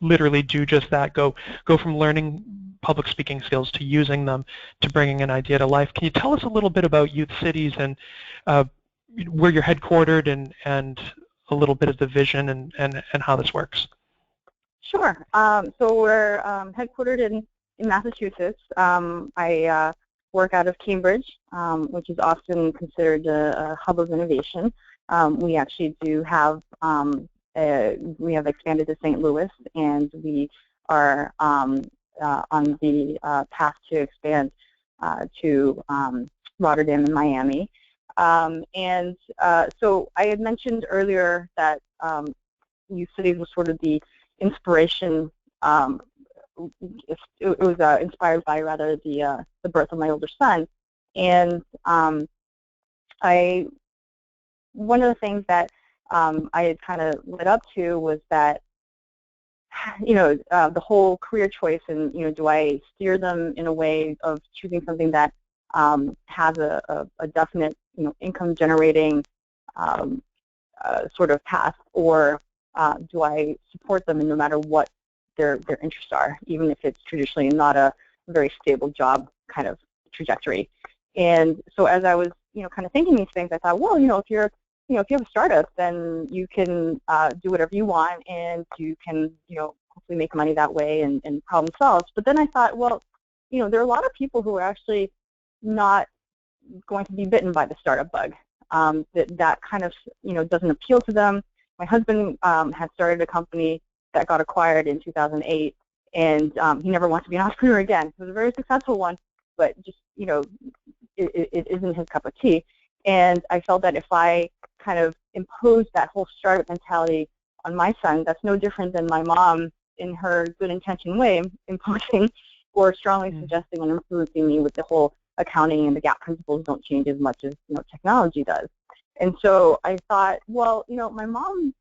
literally do just that, go from learning public speaking skills to using them to bringing an idea to life. Can you tell us a little bit about Youth Cities and where you're headquartered and a little bit of the vision and how this works? Sure. So we're headquartered in Massachusetts. I work out of Cambridge, which is often considered a hub of innovation. We actually do have we have expanded to St. Louis, and we are on the path to expand to Rotterdam and Miami. So I had mentioned earlier that Youth Cities was sort of the inspiration. It was inspired by, rather, the birth of my older son. And one of the things that I had kind of led up to was that, the whole career choice, and do I steer them in a way of choosing something that has a definite income generating sort of path, or do I support them in no matter what their interests are, even if it's traditionally not a very stable job kind of trajectory. And so as I was kind of thinking these things, I thought, well, if you have a startup, then you can do whatever you want, and you can hopefully make money that way and problem solve. But then I thought, well, there are a lot of people who are actually not going to be bitten by the startup bug. That kind of doesn't appeal to them. My husband had started a company that got acquired in 2008, and he never wants to be an entrepreneur again. It was a very successful one, but just it isn't his cup of tea. And I felt that if I kind of imposed that whole startup mentality on my son, that's no different than my mom, in her good intention way, imposing or strongly suggesting and influencing me with the whole accounting and the gap principles don't change as much as technology does. And so I thought, well, my mom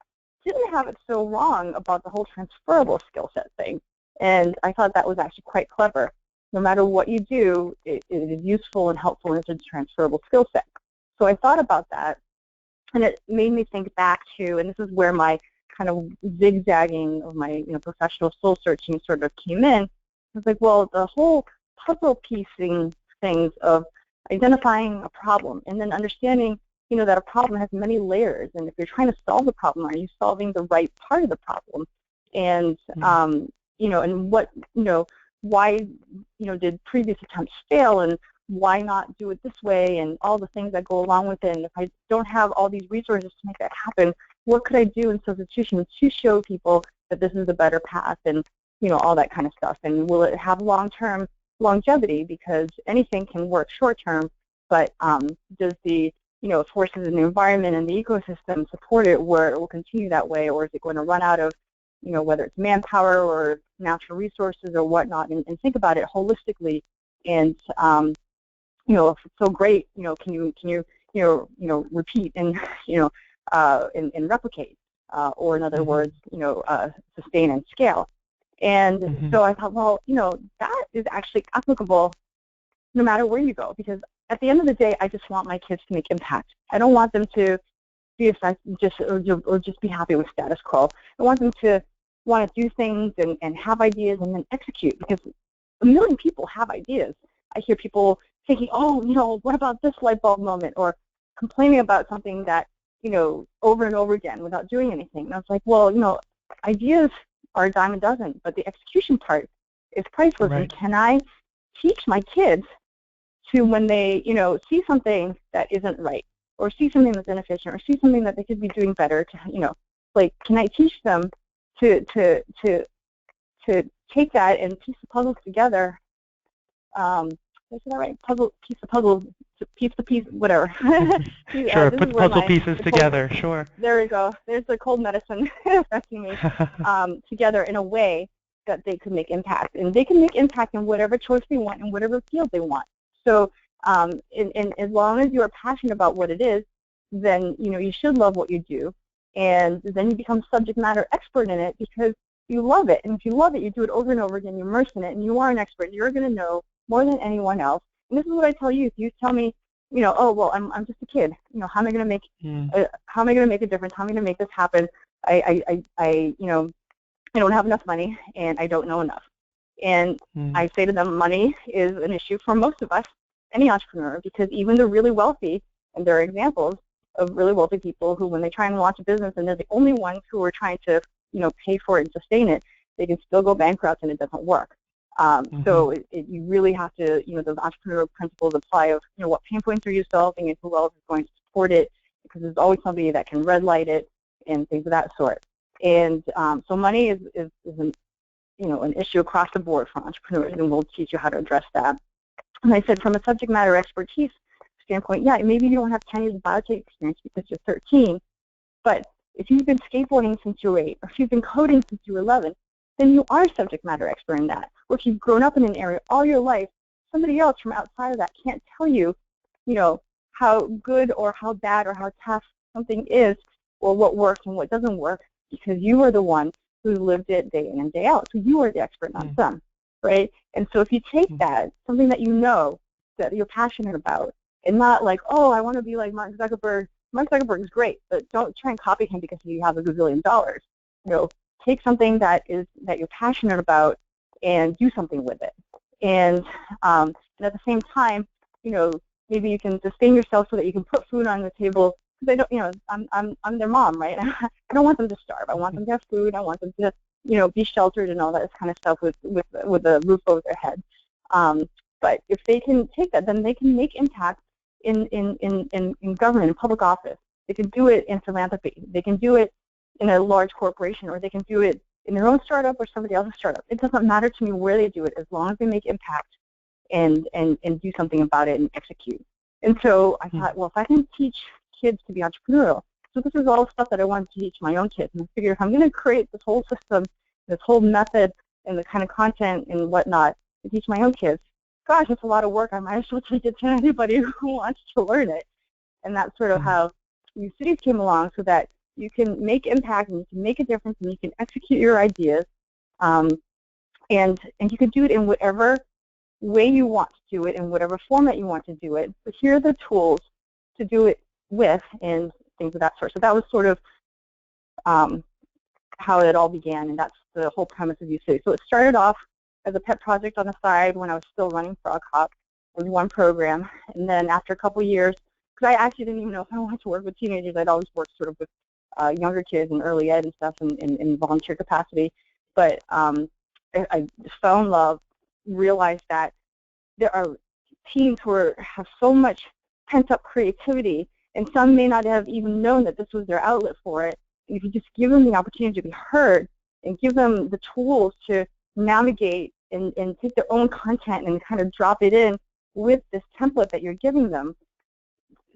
didn't have it so wrong about the whole transferable skill set thing. And I thought that was actually quite clever. No matter what you do, it is useful and helpful, and it's a transferable skill set. So I thought about that, and it made me think back to, and this is where my kind of zigzagging of my professional soul searching sort of came in. I was like, well, the whole puzzle piecing things of identifying a problem and then understanding that a problem has many layers, and if you're trying to solve the problem, are you solving the right part of the problem? And and what why did previous attempts fail, and why not do it this way, and all the things that go along with it. And if I don't have all these resources to make that happen, what could I do in substitution to show people that this is a better path, and all that kind of stuff? And will it have long-term longevity? Because anything can work short-term, but does the forces in the environment and the ecosystem support it where it will continue that way, or is it going to run out of whether it's manpower or natural resources or whatnot? And think about it holistically. And if it's so great, can you repeat and and replicate, or in other words, sustain and scale. And so I thought, well, that is actually applicable no matter where you go, because at the end of the day, I just want my kids to make impact. I don't want them to be affected or just be happy with status quo. I want them to want to do things and have ideas and then execute, because a million people have ideas. I hear people thinking, oh, what about this light bulb moment, or complaining about something that, over and over again without doing anything. And I was like, well, ideas are a dime a dozen, but the execution part is priceless. Right. And can I teach my kids to, when they, see something that isn't right, or see something that's inefficient, or see something that they could be doing better, to, can I teach them to take that and piece the puzzles together? Is that right? Piece the piece, whatever. Sure, put the puzzle pieces together, sure. There we go. There's the cold medicine affecting me, together in a way that they could make impact. And they can make impact in whatever choice they want, in whatever field they want. So as long as you're passionate about what it is, then you should love what you do. And then you become subject matter expert in it because you love it. And if you love it, you do it over and over again, you immerse in it, and you are an expert. You're going to know more than anyone else. And this is what I tell you. If you tell me, oh, well, I'm just a kid. How am I going to make how am I going to make a difference? How am I going to make this happen? I don't have enough money, and I don't know enough. And I say to them, money is an issue for most of us, any entrepreneur, because even the really wealthy, and there are examples of really wealthy people who, when they try and launch a business and they're the only ones who are trying to, pay for it and sustain it, they can still go bankrupt and it doesn't work. So you really have to, those entrepreneurial principles apply of, what pain points are you solving and who else is going to support it, because there's always somebody that can red light it and things of that sort. And so money is an issue across the board for entrepreneurs, and we'll teach you how to address that. And I said, from a subject matter expertise standpoint, yeah, maybe you don't have 10 years of biotech experience because you're 13, but if you've been skateboarding since you were 8, or if you've been coding since you were 11, then you are a subject matter expert in that. Or if you've grown up in an area all your life somebody else from outside of that can't tell you, how good or how bad or how tough something is, or what works and what doesn't work, because you are the one who lived it day in and day out. So you are the expert, not them, right? And so if you take that, something that you know, that you're passionate about, and not like, oh, I want to be like Mark Zuckerberg. Mark Zuckerberg is great, but don't try and copy him because you have $1 gazillion. Take something that you're passionate about and do something with it. And at the same time, maybe you can sustain yourself so that you can put food on the table. Because I'm their mom, right? I don't want them to starve. I want them to have food. I want them to, be sheltered and all that kind of stuff with a roof over their head. But if they can take that, then they can make impact in government, in public office. They can do it in philanthropy. They can do it in a large corporation, or they can do it in their own startup or somebody else's startup. It doesn't matter to me where they do it, as long as they make impact and do something about it and execute. And so I thought, well, if I can teach kids to be entrepreneurial, so this is all stuff that I want to teach my own kids. And I figured if I'm going to create this whole system, this whole method, and the kind of content and whatnot to teach my own kids, gosh, it's a lot of work. I might as well take it to anybody who wants to learn it. And that's sort of how New Cities came along, so that you can make impact and you can make a difference and you can execute your ideas, and you can do it in whatever way you want to do it, in whatever format you want to do it. But here are the tools to do it with, and things of that sort. So that was sort of how it all began, and that's the whole premise of UC. So it started off as a pet project on the side when I was still running Prokop. It was one program, and then after a couple years, because I actually didn't even know if I wanted to work with teenagers. I'd always worked sort of with younger kids and early ed and stuff in volunteer capacity. But I fell in love, realized that there are teens who have so much pent-up creativity, and some may not have even known that this was their outlet for it. And if you just give them the opportunity to be heard and give them the tools to navigate and take their own content and kind of drop it in with this template that you're giving them,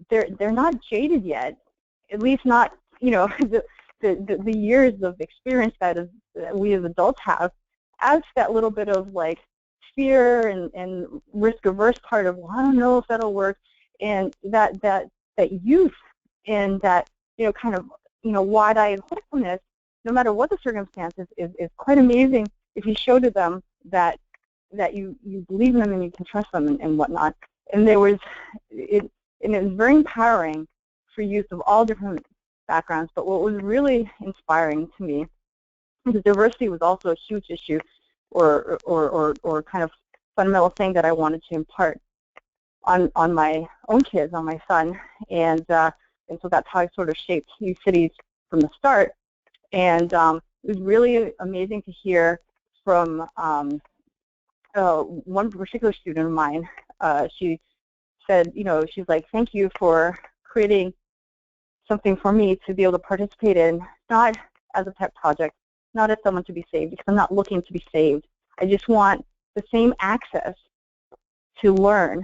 they're not jaded yet, at least not, the years of experience that we as adults have, adds that little bit of like fear and risk-averse part of, well, I don't know if that'll work, and that youth and that kind of wide-eyed hopefulness, no matter what the circumstances, is quite amazing if you show to them that you believe in them and you can trust them and whatnot. And it was very empowering for youth of all different backgrounds. But what was really inspiring to me, because diversity was also a huge issue, or kind of fundamental thing that I wanted to impart on my own kids, on my son, and so that's how I sort of shaped New Cities from the start. And it was really amazing to hear from one particular student of mine. She said, she's like, thank you for creating something for me to be able to participate in, not as a pet project, not as someone to be saved, because I'm not looking to be saved. I just want the same access to learn,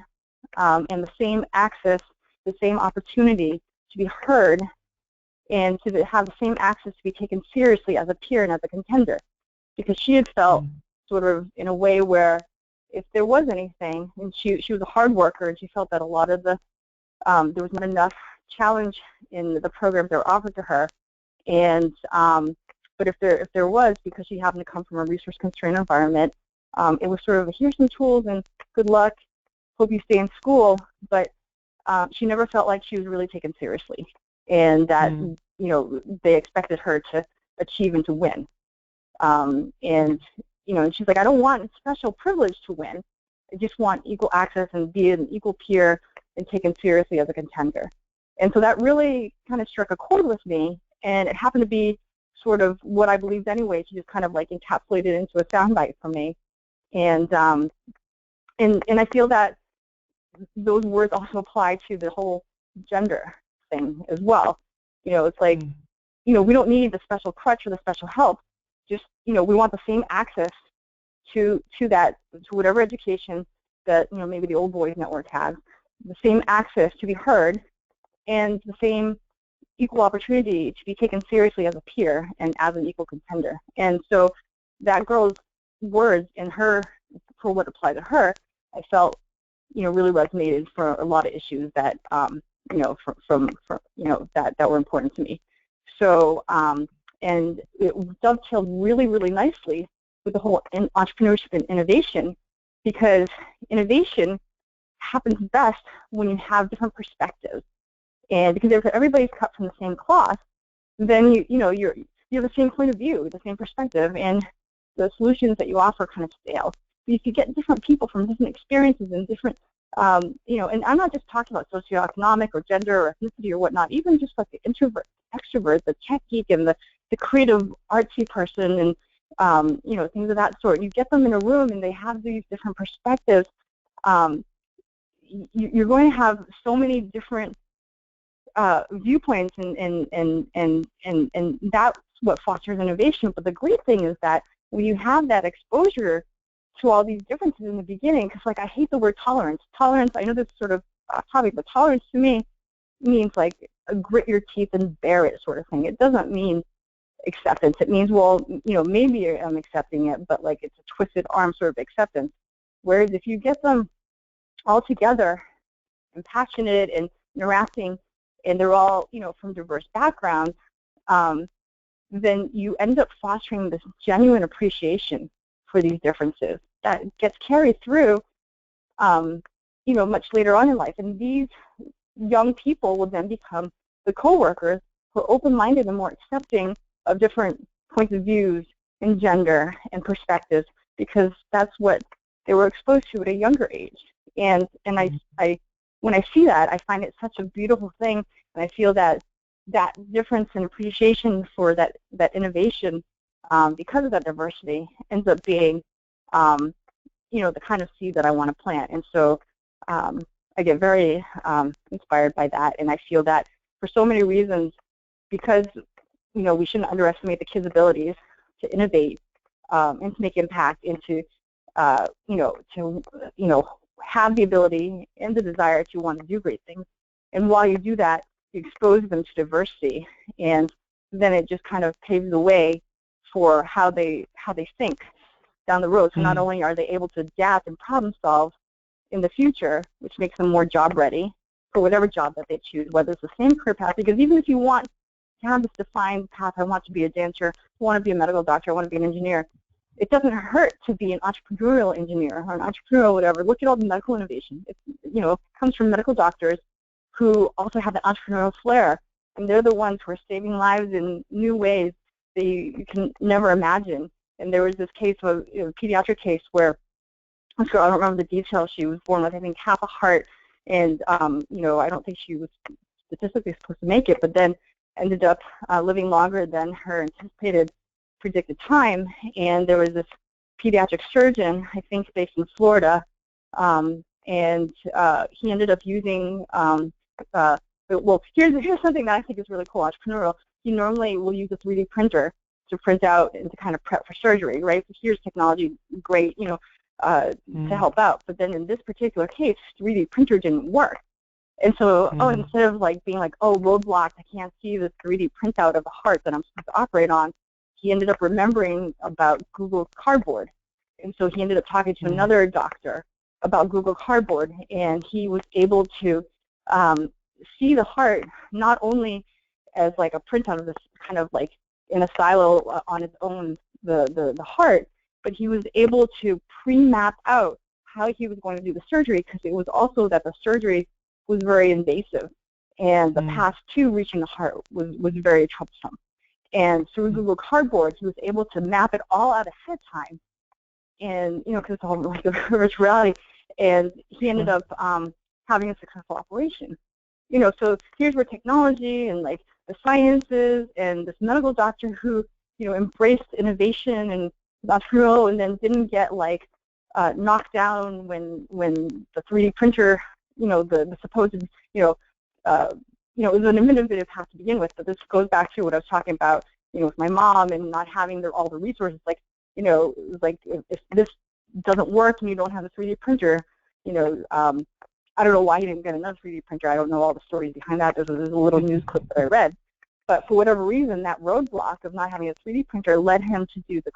and the same access, the same opportunity to be heard, and to have the same access to be taken seriously as a peer and as a contender. Because she had felt sort of in a way where if there was anything, and she was a hard worker, and she felt that a lot of the, there was not enough challenge in the programs that were offered to her. And but if there was, because she happened to come from a resource-constrained environment, it was sort of, here's some tools and good luck, hope you stay in school. But she never felt like she was really taken seriously, and that they expected her to achieve and to win. And she's like, I don't want special privilege to win. I just want equal access and be an equal peer and taken seriously as a contender. And so that really kind of struck a chord with me, and it happened to be sort of what I believed anyway. She just kind of like encapsulated it into a soundbite for me. And I feel that those words also apply to the whole gender thing as well. It's like, we don't need the special crutch or the special help. Just, we want the same access to whatever education that, maybe the Old Boys Network has, the same access to be heard, and the same equal opportunity to be taken seriously as a peer and as an equal contender. And so that girl's words in her, for what applied to her, I felt, really resonated for a lot of issues that, from that were important to me. So, and it dovetailed really, really nicely with the whole entrepreneurship and innovation, because innovation happens best when you have different perspectives. And because if everybody's cut from the same cloth, then you have the same point of view, the same perspective, and the solutions that you offer kind of stale. But if you get different people from different experiences and different, and I'm not just talking about socioeconomic or gender or ethnicity or whatnot, even just like the introvert, extrovert, the tech geek, and the creative artsy person, and things of that sort. You get them in a room and they have these different perspectives. You're going to have so many different viewpoints, and that's what fosters innovation. But the great thing is that when you have that exposure to all these differences in the beginning, because like I hate the word tolerance. Tolerance, I know this is sort of off topic, but tolerance to me means like grit your teeth and bear it sort of thing. It doesn't mean acceptance. It means, well, maybe I'm accepting it, but like it's a twisted arm sort of acceptance. Whereas if you get them all together and passionate and interacting, and they're all, from diverse backgrounds, then you end up fostering this genuine appreciation for these differences that gets carried through, much later on in life. And these young people will then become the coworkers who are open-minded and more accepting of different points of views and gender and perspectives, because that's what they were exposed to at a younger age. And I when I see that, I find it such a beautiful thing, and I feel that difference in appreciation for that innovation, because of that diversity, ends up being, the kind of seed that I want to plant. And so I get very inspired by that, and I feel that for so many reasons, because we shouldn't underestimate the kids' abilities to innovate and to make impact, and to have the ability and the desire to want to do great things. And while you do that, you expose them to diversity, and then it just kind of paves the way for how they think down the road. So not only are they able to adapt and problem solve in the future, which makes them more job ready for whatever job that they choose, whether it's the same career path, because even if you want to have this defined path, I want to be a dancer, I want to be a medical doctor, I want to be an engineer, it doesn't hurt to be an entrepreneurial engineer or an entrepreneurial whatever. Look at all the medical innovation. It comes from medical doctors who also have the entrepreneurial flair, and they're the ones who are saving lives in new ways that you can never imagine. And there was this case, a pediatric case, where this girl, I don't remember the details, she was born with, I think, half a heart, and I don't think she was statistically supposed to make it, but then ended up living longer than her anticipated predicted time. And there was this pediatric surgeon, I think based in Florida, and he ended up using, well, here's something that I think is really cool, entrepreneurial. He normally will use a 3D printer to print out and to kind of prep for surgery, right? So here's technology, great, to help out. But then in this particular case, 3D printer didn't work. And so, instead of like being like, roadblocked, I can't see the 3D printout of the heart that I'm supposed to operate on, he ended up remembering about Google Cardboard. And so he ended up talking to another doctor about Google Cardboard, and he was able to see the heart not only as like a printout of this kind of like in a silo on its own, the heart, but he was able to pre-map out how he was going to do the surgery, because it was also that the surgery was very invasive, and the path to reaching the heart was very troublesome. And through Google Cardboard, he was able to map it all out ahead of time, and because it's all like a virtual reality, and he ended up having a successful operation. So here's where technology and like the sciences and this medical doctor who embraced innovation and entrepreneurial, and then didn't get like knocked down when the 3D printer, the supposed it was an innovative path to begin with. But this goes back to what I was talking about, with my mom and not having all the resources. Like, like if this doesn't work and you don't have a 3D printer, I don't know why he didn't get another 3D printer. I don't know all the stories behind that. There's a little news clip that I read. But for whatever reason, that roadblock of not having a 3D printer led him to do the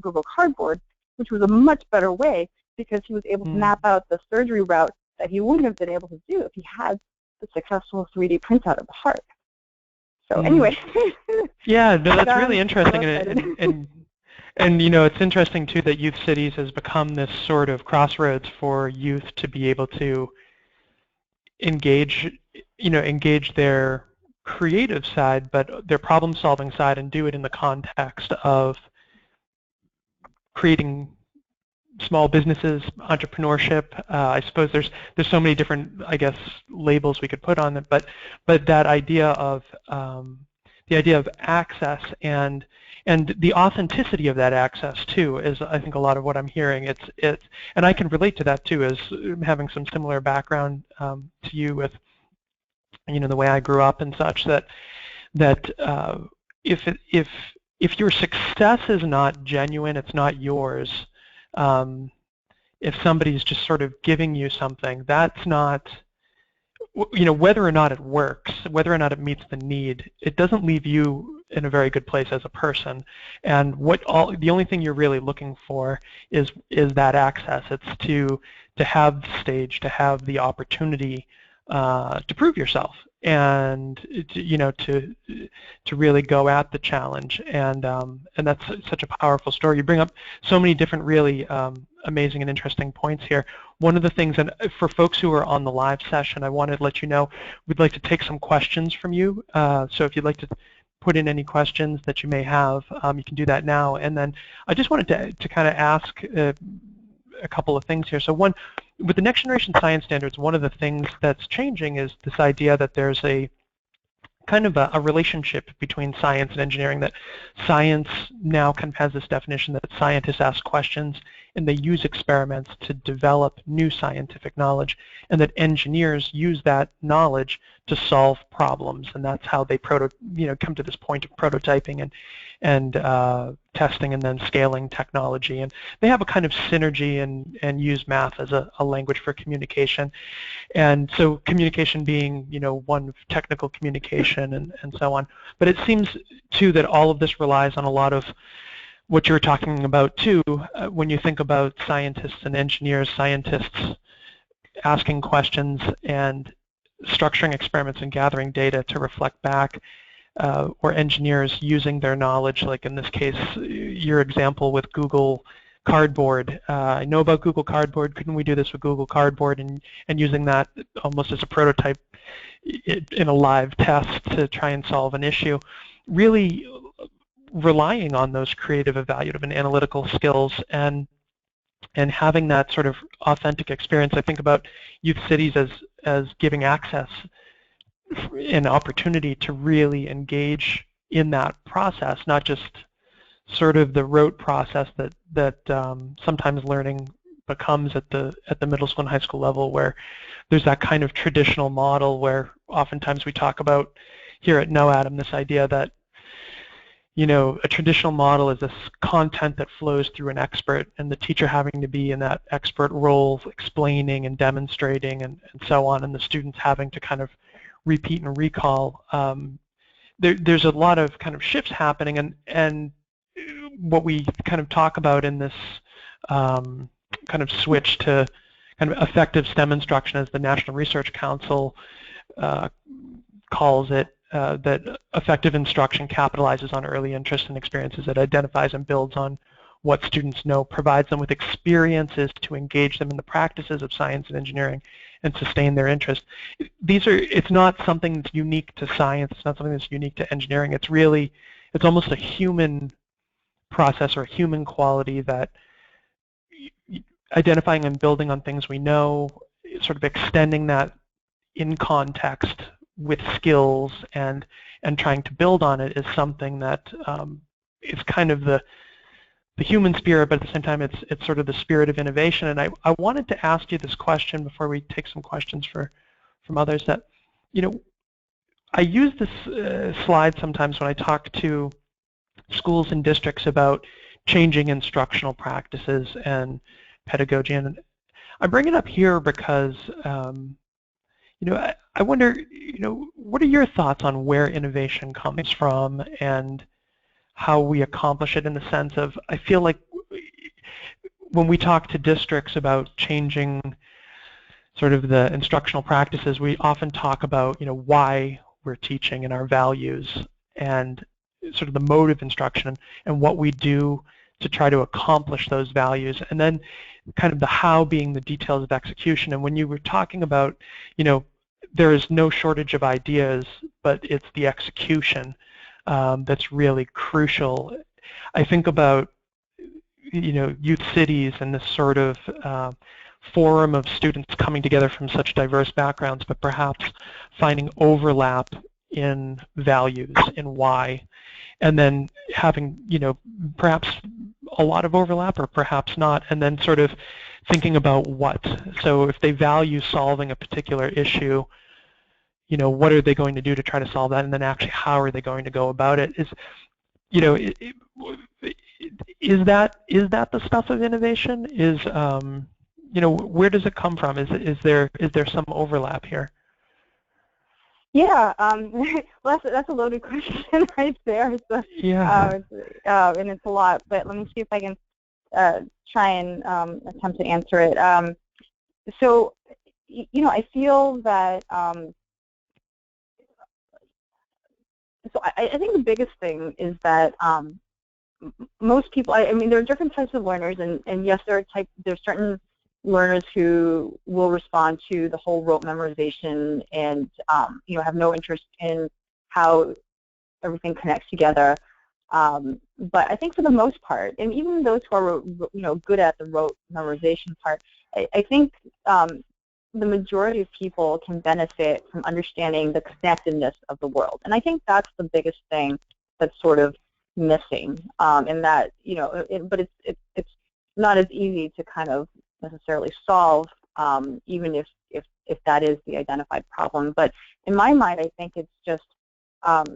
Google Cardboard, which was a much better way because he was able to map out the surgery route that he wouldn't have been able to do if he had the successful 3D printout of the heart. So anyway. Yeah, no, that's really interesting, and you know, it's interesting too that Youth Cities has become this sort of crossroads for youth to be able to engage, you know, engage their creative side, but their problem-solving side, and do it in the context of creating small businesses, entrepreneurship. I suppose there's so many different, I guess, labels we could put on it, but that idea of access and the authenticity of that access too is, I think, a lot of what I'm hearing. It's and I can relate to that too, as having some similar background to you with, you know, the way I grew up and such. That if your success is not genuine, it's not yours. If somebody's just sort of giving you something, that's not, you know, whether or not it works, whether or not it meets the need, it doesn't leave you in a very good place as a person. And the only thing you're really looking for is that access. It's to have the stage, to have the opportunity to prove yourself, and you know, to really go at the challenge. And that's such a powerful story. You bring up so many different really amazing and interesting points here. One of the things, and for folks who are on the live session, I wanted to let you know we'd like to take some questions from you. So if you'd like to put in any questions that you may have, you can do that now. And then I just wanted to kind of ask a couple of things here. So one, with the next generation science standards, one of the things that's changing is this idea that there's a kind of a relationship between science and engineering, that science now kind of has this definition that scientists ask questions and they use experiments to develop new scientific knowledge, and that engineers use that knowledge to solve problems, and that's how they come to this point of prototyping and testing and then scaling technology. And they have a kind of synergy and use math as a language for communication. And so communication being, you know, one of technical communication and so on. But it seems too that all of this relies on a lot of what you're talking about too, when you think about scientists and engineers, scientists asking questions and structuring experiments and gathering data to reflect back, or engineers using their knowledge, like in this case, your example with Google Cardboard. I know about Google Cardboard. Couldn't we do this with Google Cardboard, and using that almost as a prototype in a live test to try and solve an issue? Really relying on those creative, evaluative, and analytical skills, and having that sort of authentic experience. I think about Youth Cities as giving access, an opportunity to really engage in that process, not just sort of the rote process that sometimes learning becomes at the middle school and high school level, where there's that kind of traditional model where oftentimes we talk about here at KnowAtom this idea that, you know, a traditional model is this content that flows through an expert, and the teacher having to be in that expert role, explaining and demonstrating and so on, and the students having to kind of repeat and recall. There's a lot of kind of shifts happening, and what we kind of talk about in this kind of switch to kind of effective STEM instruction, as the National Research Council calls it, that effective instruction capitalizes on early interest and experiences. It identifies and builds on what students know, provides them with experiences to engage them in the practices of science and engineering and sustain their interest. It's not something that's unique to science, it's not something that's unique to engineering. It's almost a human process or a human quality, that identifying and building on things we know, sort of extending that in context with skills and trying to build on it, is something that is kind of the human spirit, but at the same time it's sort of the spirit of innovation. And I wanted to ask you this question before we take some questions from others, that, you know, I use this slide sometimes when I talk to schools and districts about changing instructional practices and pedagogy, and I bring it up here because you know, I wonder, you know, what are your thoughts on where innovation comes from and how we accomplish it, in the sense of, I feel like when we talk to districts about changing sort of the instructional practices, we often talk about, why we're teaching and our values and sort of the mode of instruction and what we do to try to accomplish those values, and then kind of the how being the details of execution. And when you were talking about, there is no shortage of ideas, but it's the execution that's really crucial. I think about, youth cities and this sort of forum of students coming together from such diverse backgrounds, but perhaps finding overlap in values, in why, and then having, perhaps a lot of overlap or perhaps not, and then sort of thinking about what. So if they value solving a particular issue, what are they going to do to try to solve that, and then actually how are they going to go about it? Is that the stuff of innovation? Where does it come from? Is there some overlap here? Yeah, well, that's a loaded question right there. So, yeah. And it's a lot, but let me see if I can try and attempt to answer it. So, I feel that, so I think the biggest thing is that most people, I mean, there are different types of learners, and yes, there's certain learners who will respond to the whole rote memorization and have no interest in how everything connects together. But I think for the most part, and even those who are good at the rote memorization part, I think the majority of people can benefit from understanding the connectedness of the world, and I think that's the biggest thing that's sort of missing. In that, but it's not as easy to kind of necessarily solve, even if that is the identified problem. But in my mind, I think it's just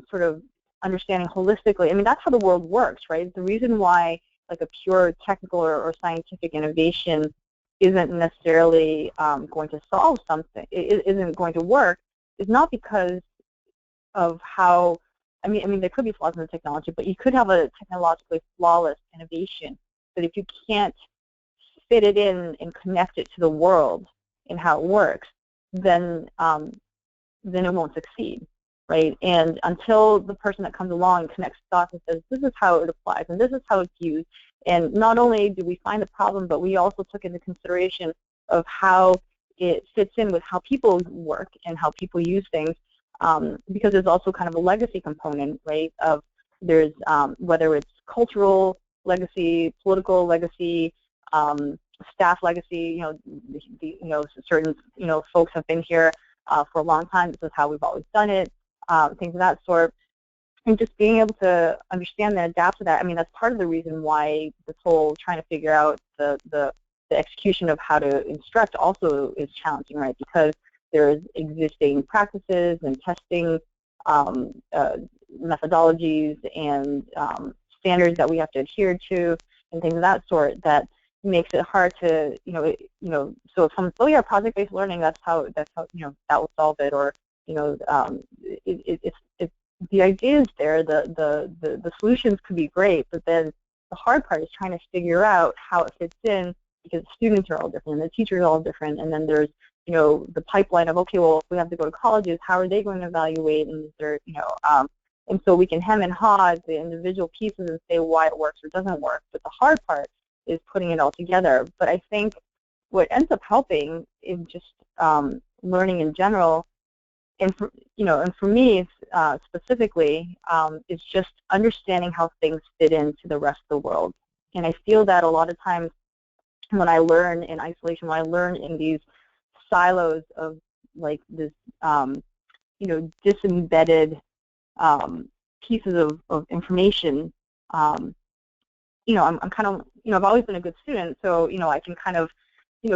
sort of understanding holistically. I mean, that's how the world works, right? The reason why like a pure technical or scientific innovation isn't necessarily going to solve something, isn't going to work, is not because of how, I mean, there could be flaws in the technology, but you could have a technologically flawless innovation. But if you can't fit it in and connect it to the world and how it works, then it won't succeed, right? And until the person that comes along and connects dots and says, this is how it applies and this is how it's used, and not only do we find the problem, but we also took into consideration of how it fits in with how people work and how people use things, because there's also kind of a legacy component, right? Of there's whether it's cultural legacy, political legacy, staff legacy. Certain folks have been here for a long time. This is how we've always done it. Things of that sort. And just being able to understand and adapt to that, I mean, that's part of the reason why this whole trying to figure out the execution of how to instruct also is challenging, right? Because there's existing practices and testing methodologies and standards that we have to adhere to and things of that sort that makes it hard to, so if someone's, oh yeah, project-based learning, that's how, that will solve it, or, the idea is there, the solutions could be great, but then the hard part is trying to figure out how it fits in, because students are all different, and the teachers are all different, and then there's, the pipeline of, okay, well, if we have to go to colleges, how are they going to evaluate, and is there, and so we can hem and haw the individual pieces and say why it works or doesn't work, but the hard part is putting it all together. But I think what ends up helping in just learning in general, and for me specifically, is just understanding how things fit into the rest of the world. And I feel that a lot of times when I learn in isolation, when I learn in these silos of like this, disembedded pieces of information, I'm kind of, I've always been a good student, so, I can kind of,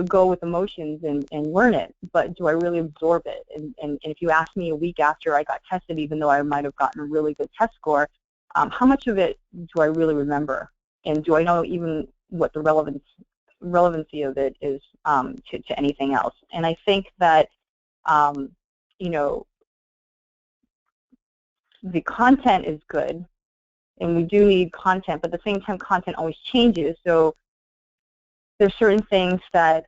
go with emotions and learn it, but do I really absorb it? And if you ask me a week after I got tested, even though I might have gotten a really good test score, how much of it do I really remember? And do I know even what the relevancy of it is to anything else? And I think that, the content is good, and we do need content, but at the same time, content always changes. So there's certain things that,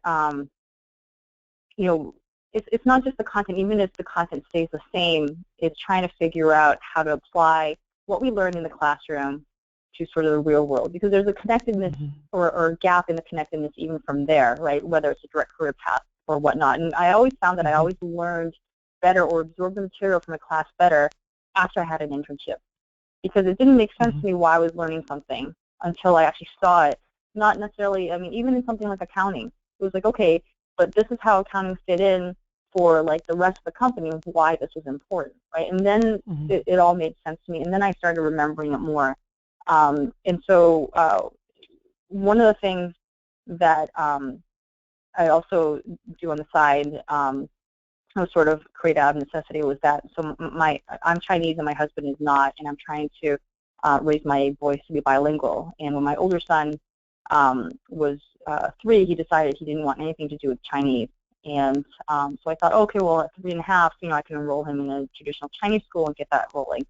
you know, it's not just the content. Even if the content stays the same, it's trying to figure out how to apply what we learn in the classroom to sort of the real world, because there's a connectedness or gap in the connectedness even from there, right? Whether it's a direct career path or whatnot. And I always found that I always learned better or absorbed the material from a class better after I had an internship, because it didn't make sense to me why I was learning something until I actually saw it. Not necessarily, I mean, even in something like accounting, it was like, okay, but this is how accounting fit in for like the rest of the company and why this was important, right? And then it all made sense to me, and then I started remembering it more. And so one of the things that I also do on the side, sort of create out of necessity, was that, so I'm Chinese and my husband is not, and I'm trying to raise my boys to be bilingual. And when my older son was 3, he decided he didn't want anything to do with Chinese. And so I thought, okay, well, at 3 and a half, you know, I can enroll him in a traditional Chinese school and get that rolling.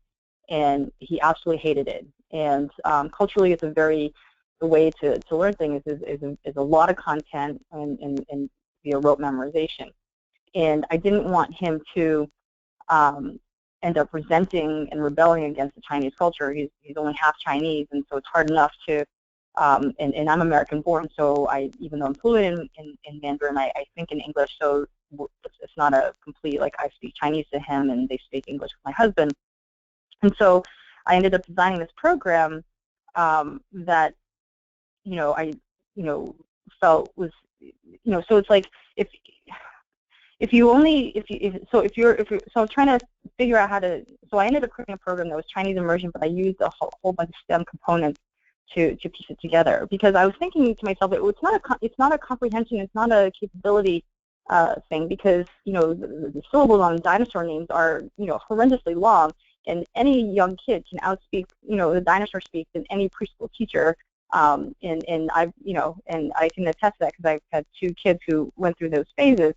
And he absolutely hated it. And culturally, it's the way to learn things is a lot of content and via rote memorization. And I didn't want him to end up resenting and rebelling against the Chinese culture. He's only half Chinese, and so it's hard enough to, and I'm American born, so even though I'm fluent in Mandarin, I think in English, so it's not a complete, like, I speak Chinese to him and they speak English with my husband. And so I ended up designing this program that, you know, I, you know, felt was, you know, so it's like, so I'm trying to figure out how to, so I ended up creating a program that was Chinese immersion, but I used a whole bunch of STEM components to piece it together, because I was thinking to myself, it's not a comprehension, it's not a capability thing, because, you know, the syllables on dinosaur names are, you know, horrendously long, and any young kid can outspeak, you know, the dinosaur speak than any preschool teacher. And I've, you know, and I can attest to that because I've had 2 kids who went through those phases.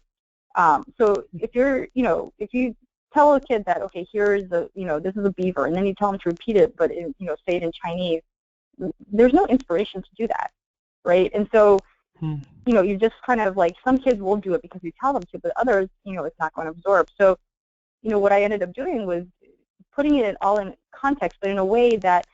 So if you're, you know, if you tell a kid that, okay, here's the, you know, this is a beaver, and then you tell them to repeat it, but in, you know, say it in Chinese, there's no inspiration to do that, right? And so, you know, you just kind of like, some kids will do it because you tell them to, but others, you know, it's not going to absorb. So, you know, what I ended up doing was putting it all in context, but in a way that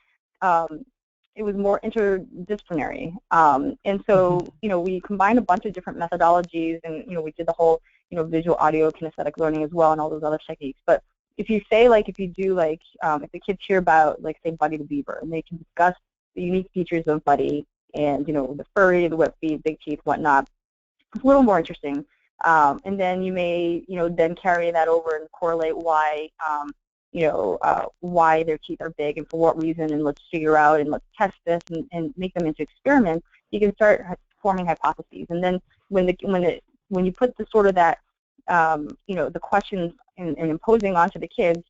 it was more interdisciplinary. And so, you know, we combined a bunch of different methodologies, and, you know, we did the whole, you know, visual, audio, kinesthetic learning as well, and all those other techniques. But if you say, like, if you do, like, if the kids hear about, like, say, Buddy the Beaver, and they can discuss the unique features of Buddy, and, you know, the furry, the web feet, big teeth, whatnot, it's a little more interesting. And then you may, you know, then carry that over and correlate why, you know, why their teeth are big and for what reason, and let's figure out and let's test this and make them into experiments. You can start forming hypotheses, and then when you put the sort of that, you know, the questions and imposing onto the kids,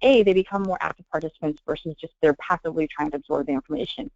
A, they become more active participants versus just they're passively trying to absorb the information.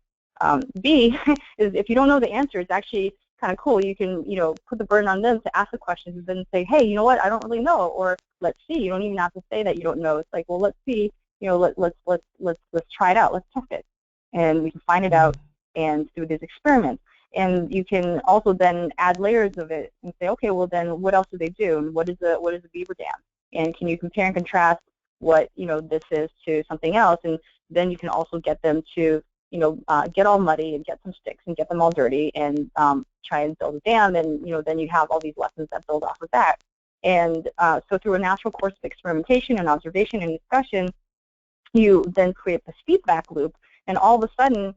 B is, if you don't know the answer, it's actually kind of cool. You can, you know, put the burden on them to ask the questions and then say, hey, you know what, I don't really know, or let's see. You don't even have to say that you don't know. It's like, well, let's see, you know, let's try it out, let's test it, and we can find it out and do these experiments. And you can also then add layers of it and say, okay, well then what else do they do, and what is a beaver dam, and can you compare and contrast what, you know, this is to something else, and then you can also get them to, you know, get all muddy and get some sticks and get them all dirty and try and build a dam, and, you know, then you have all these lessons that build off of that. And so through a natural course of experimentation and observation and discussion, you then create this feedback loop, and all of a sudden,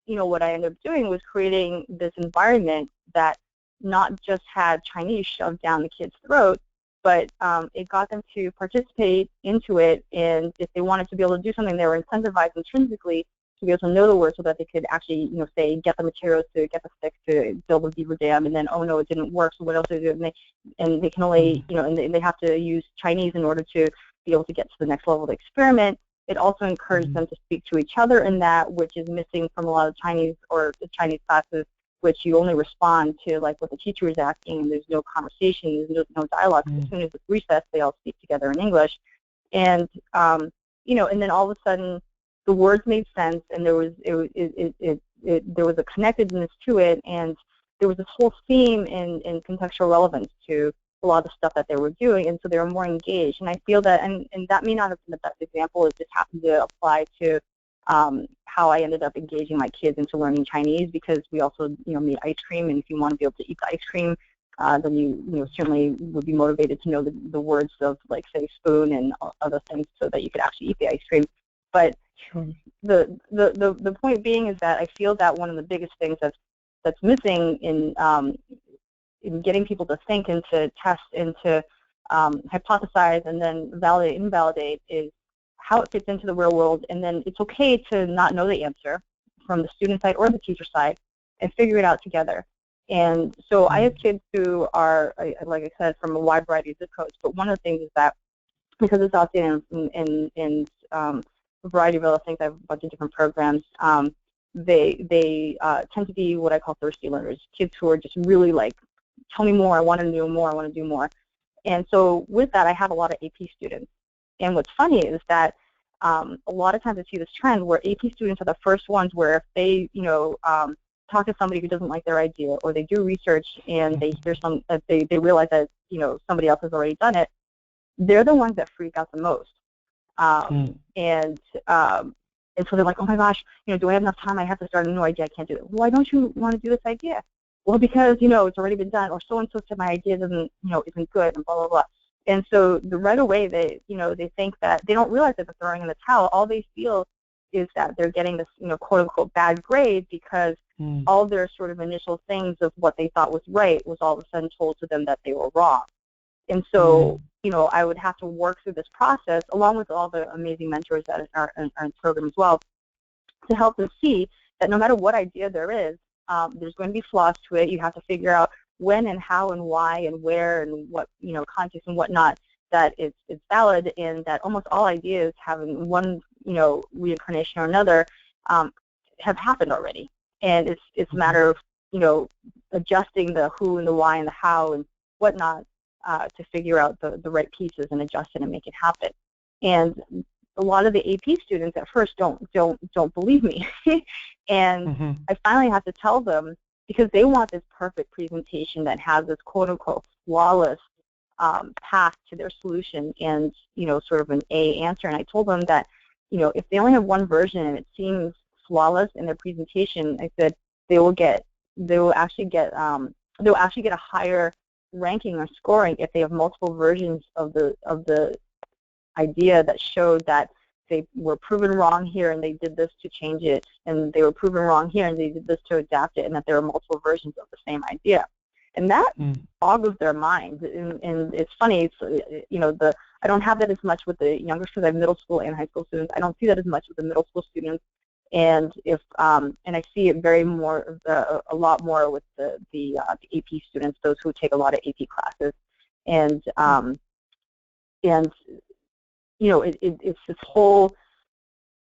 you know, what I ended up doing was creating this environment that not just had Chinese shoved down the kids' throat, but it got them to participate into it, and if they wanted to be able to do something, they were incentivized intrinsically to be able to know the word so that they could actually, you know, say, get the materials to get the sticks to build a beaver dam, and then, oh no, it didn't work, so what else do they do? And they can only, you know, and they have to use Chinese in order to be able to get to the next level of the experiment. It also encouraged them to speak to each other in that, which is missing from a lot of Chinese or Chinese classes, which you only respond to like what the teacher is asking, and there's no conversation, there's no dialogue. As soon as it's recess, they all speak together in English. And, you know, and then all of a sudden, the words made sense, and there was, there was a connectedness to it, and there was this whole theme in contextual relevance to a lot of the stuff that they were doing, and so they were more engaged. And I feel that, and that may not have been the best example, it just happened to apply to how I ended up engaging my kids into learning Chinese, because we also, made ice cream, and if you want to be able to eat the ice cream, then you certainly would be motivated to know the words of, like, say, spoon and other things, so that you could actually eat the ice cream. But Sure. the point being is that I feel that one of the biggest things that's missing in getting people to think and to test and to hypothesize and then validate and invalidate is how it fits into the real world. And then it's okay to not know the answer from the student side or the teacher side, and figure it out together. And so I have kids who are, like I said, from a wide variety of zip codes. But one of the things is that because it's out there in a variety of other things, I have a bunch of different programs. They tend to be what I call thirsty learners, kids who are just really like, tell me more, I want to do more, I want to do more. And so with that, I have a lot of AP students. And what's funny is that a lot of times I see this trend where AP students are the first ones where if they, talk to somebody who doesn't like their idea, or they do research and they hear they realize that, somebody else has already done it, they're the ones that freak out the most. And so they're like, oh my gosh, do I have enough time? I have to start a new idea. I can't do it. Why don't you want to do this idea? Well, because, it's already been done, or so-and-so said my idea isn't good, and blah, blah, blah. And so right away, they think that they don't realize that they're throwing in the towel. All they feel is that they're getting this, quote-unquote bad grade, because all their sort of initial things of what they thought was right was all of a sudden told to them that they were wrong. And so, I would have to work through this process, along with all the amazing mentors that are in the program as well, to help them see that no matter what idea there is, there's going to be flaws to it. You have to figure out when and how and why and where and what, context and whatnot, that it's valid, and that almost all ideas having one, reincarnation or another have happened already. And it's a matter of, adjusting the who and the why and the how and whatnot to figure out the right pieces and adjust it and make it happen. And a lot of the AP students at first don't believe me. And I finally have to tell them, because they want this perfect presentation that has this quote-unquote flawless path to their solution and, sort of an A answer. And I told them that, if they only have one version and it seems flawless in their presentation, I said they will actually get a higher ranking or scoring if they have multiple versions of the idea that showed that they were proven wrong here and they did this to change it, and they were proven wrong here and they did this to adapt it, and that there are multiple versions of the same idea. And that boggles their mind. And it's funny, I don't have that as much with the younger students. I have middle school and high school students. I don't see that as much with the middle school students. And and I see it a lot more with the AP students, those who take a lot of AP classes. And it's this whole,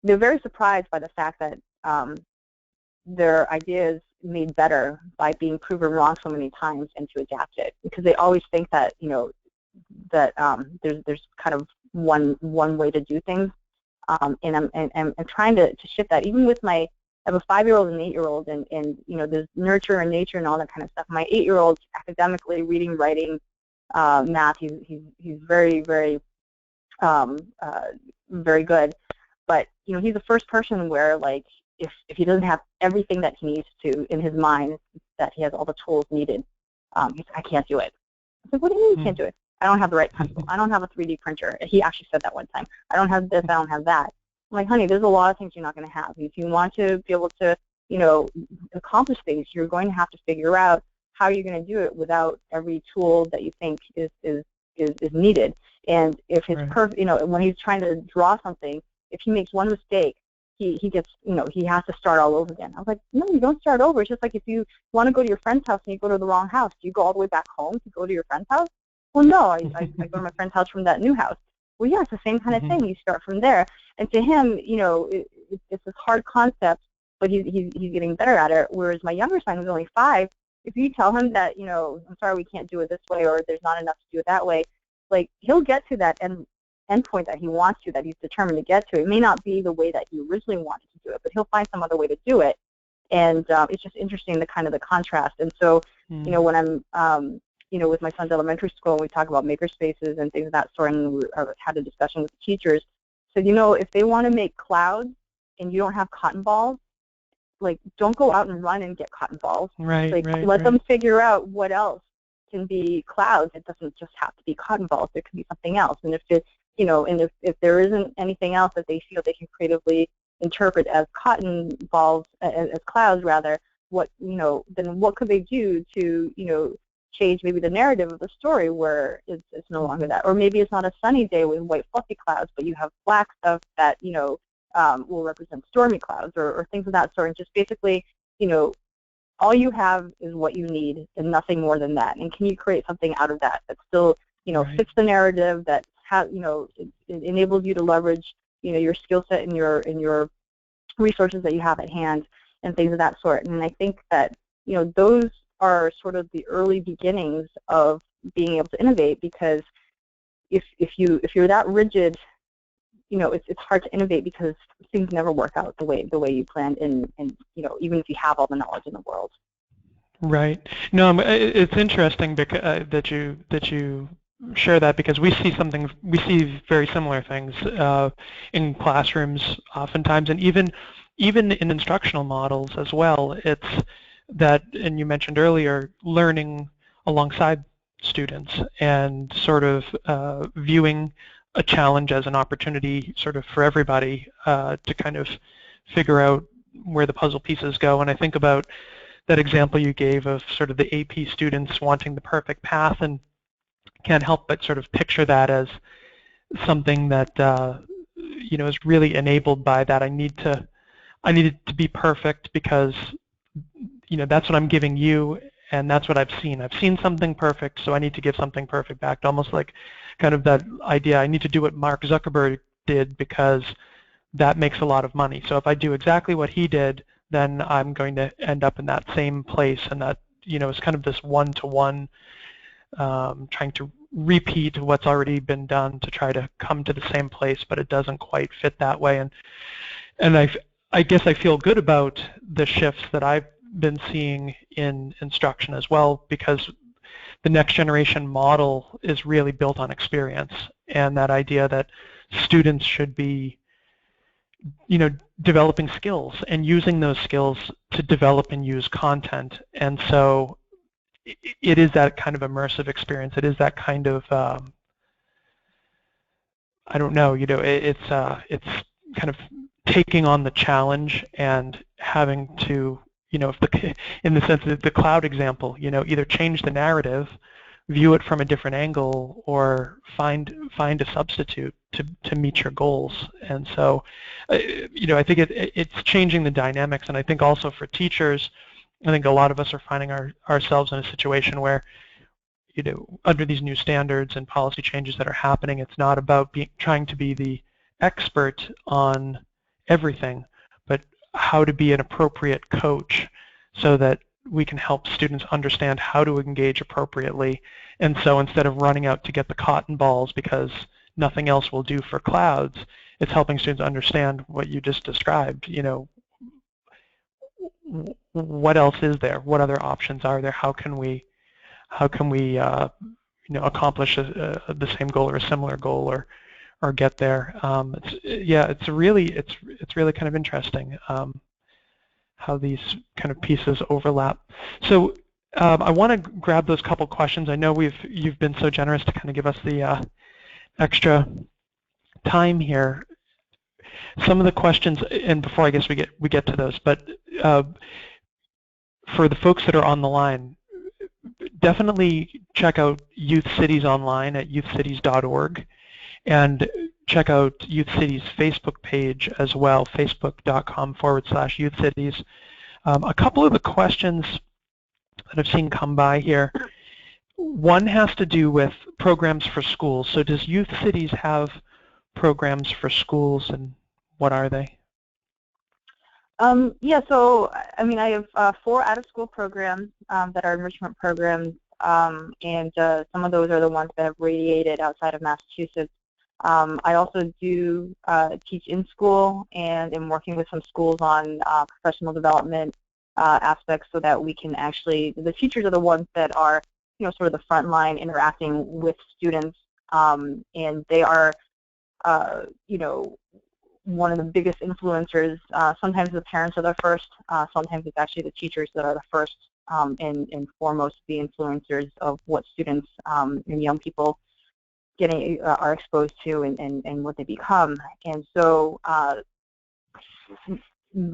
they're very surprised by the fact that their ideas made better by being proven wrong so many times and to adapt it, because they always think that there's kind of one way to do things, and I'm trying to shift that. Even with I have a 5-year-old and an 8-year-old, and there's nurture and nature and all that kind of stuff. My 8-year-old academically, reading, writing, math, he's very, very very good, but he's the first person where, like, if he doesn't have everything that he needs to in his mind, that he has all the tools needed, he's, I can't do it. I said, what do you mean you can't do it? I don't have the right pencil. I don't have a 3D printer. He actually said that one time. I don't have this. I don't have that. I'm like, honey, there's a lot of things you're not going to have. If you want to be able to, accomplish things, you're going to have to figure out how you're going to do it without every tool that you think is needed. And if his when he's trying to draw something, if he makes one mistake, he gets, he has to start all over again. I was like, no, you don't start over. It's just like if you want to go to your friend's house and you go to the wrong house, do you go all the way back home to go to your friend's house? Well, no, I go to my friend's house from that new house. Well, yeah, it's the same kind of thing. You start from there. And to him, it's this hard concept, but he's getting better at it. Whereas my younger son, who's only 5, if you tell him that, I'm sorry, we can't do it this way, or there's not enough to do it that way, like, he'll get to that end point that he wants to, that he's determined to get to. It may not be the way that he originally wanted to do it, but he'll find some other way to do it. And it's just interesting, the kind of the contrast. And so, you know, when I'm, you know, with my son's elementary school, we talk about maker spaces and things of that sort, and we had a discussion with the teachers. So, you know, if they want to make clouds and you don't have cotton balls, like, don't go out and run and get cotton balls. Right, like, right, let right. them figure out what else can be clouds. It doesn't just have to be cotton balls. There can be something else. And if it, you know, and if there isn't anything else that they feel they can creatively interpret as cotton balls, as clouds rather, what, you know, then what could they do to, you know, change maybe the narrative of the story where it's no longer that. Or maybe it's not a sunny day with white fluffy clouds, but you have black stuff that, you know, will represent stormy clouds, or things of that sort. And just basically, you know, all you have is what you need and nothing more than that. And can you create something out of that that still, you know, fits the narrative, that has, you know, it enables you to leverage, you know, your skill set and your resources that you have at hand and things of that sort. And I think that, you know, those are sort of the early beginnings of being able to innovate, because if you're that rigid, you know, it's hard to innovate because things never work out the way you planned, and you know, even if you have all the knowledge in the world. Right. No, it's interesting because that you share that, because we see very similar things in classrooms oftentimes, and even in instructional models as well. It's that, and you mentioned earlier, learning alongside students and sort of viewing a challenge as an opportunity sort of for everybody to kind of figure out where the puzzle pieces go. And I think about that example you gave of sort of the AP students wanting the perfect path, and can't help but sort of picture that as something that you know, is really enabled by that. I need it to be perfect because, you know, that's what I'm giving you, and that's what I've seen. I've seen something perfect, so I need to give something perfect back. Almost like kind of that idea, I need to do what Mark Zuckerberg did because that makes a lot of money. So if I do exactly what he did, then I'm going to end up in that same place. And that, you know, is kind of this one-to-one, trying to repeat what's already been done to try to come to the same place, but it doesn't quite fit that way. And I guess I feel good about the shifts that I've been seeing in instruction as well, because the next generation model is really built on experience, and that idea that students should be, you know, developing skills and using those skills to develop and use content. And so it is that kind of immersive experience. It is that kind of I don't know, you know, it's kind of taking on the challenge and having to, you know, in the sense of the cloud example, you know, either change the narrative, view it from a different angle, or find a substitute to meet your goals. And so, you know, I think it's changing the dynamics. And I think also for teachers, I think a lot of us are finding ourselves in a situation where, you know, under these new standards and policy changes that are happening, it's not about trying to be the expert on everything, but how to be an appropriate coach so that we can help students understand how to engage appropriately. And so instead of running out to get the cotton balls because nothing else will do for clouds, it's helping students understand what you just described. You know, what else is there? What other options are there? How can we you know, accomplish the same goal or a similar goal, or get there? It's really kind of interesting how these kind of pieces overlap. So I want to grab those couple questions. I know you've been so generous to kind of give us the extra time here. Some of the questions, and before I guess we get to those, but for the folks that are on the line, definitely check out Youth Cities online at youthcities.org, and check out Youth Cities' Facebook page as well, facebook.com/youthcities. A couple of the questions that I've seen come by here, one has to do with programs for schools. So does Youth Cities have programs for schools, and what are they? Yeah, so I mean, I have 4 out-of-school programs that are enrichment programs, and some of those are the ones that have radiated outside of Massachusetts. I also do teach in school, and am working with some schools on professional development aspects so that we can actually, the teachers are the ones that are, sort of the front line interacting with students, and they are, one of the biggest influencers. Sometimes the parents are the first, sometimes it's actually the teachers that are the first and foremost the influencers of what students and young people are exposed to and what they become. And so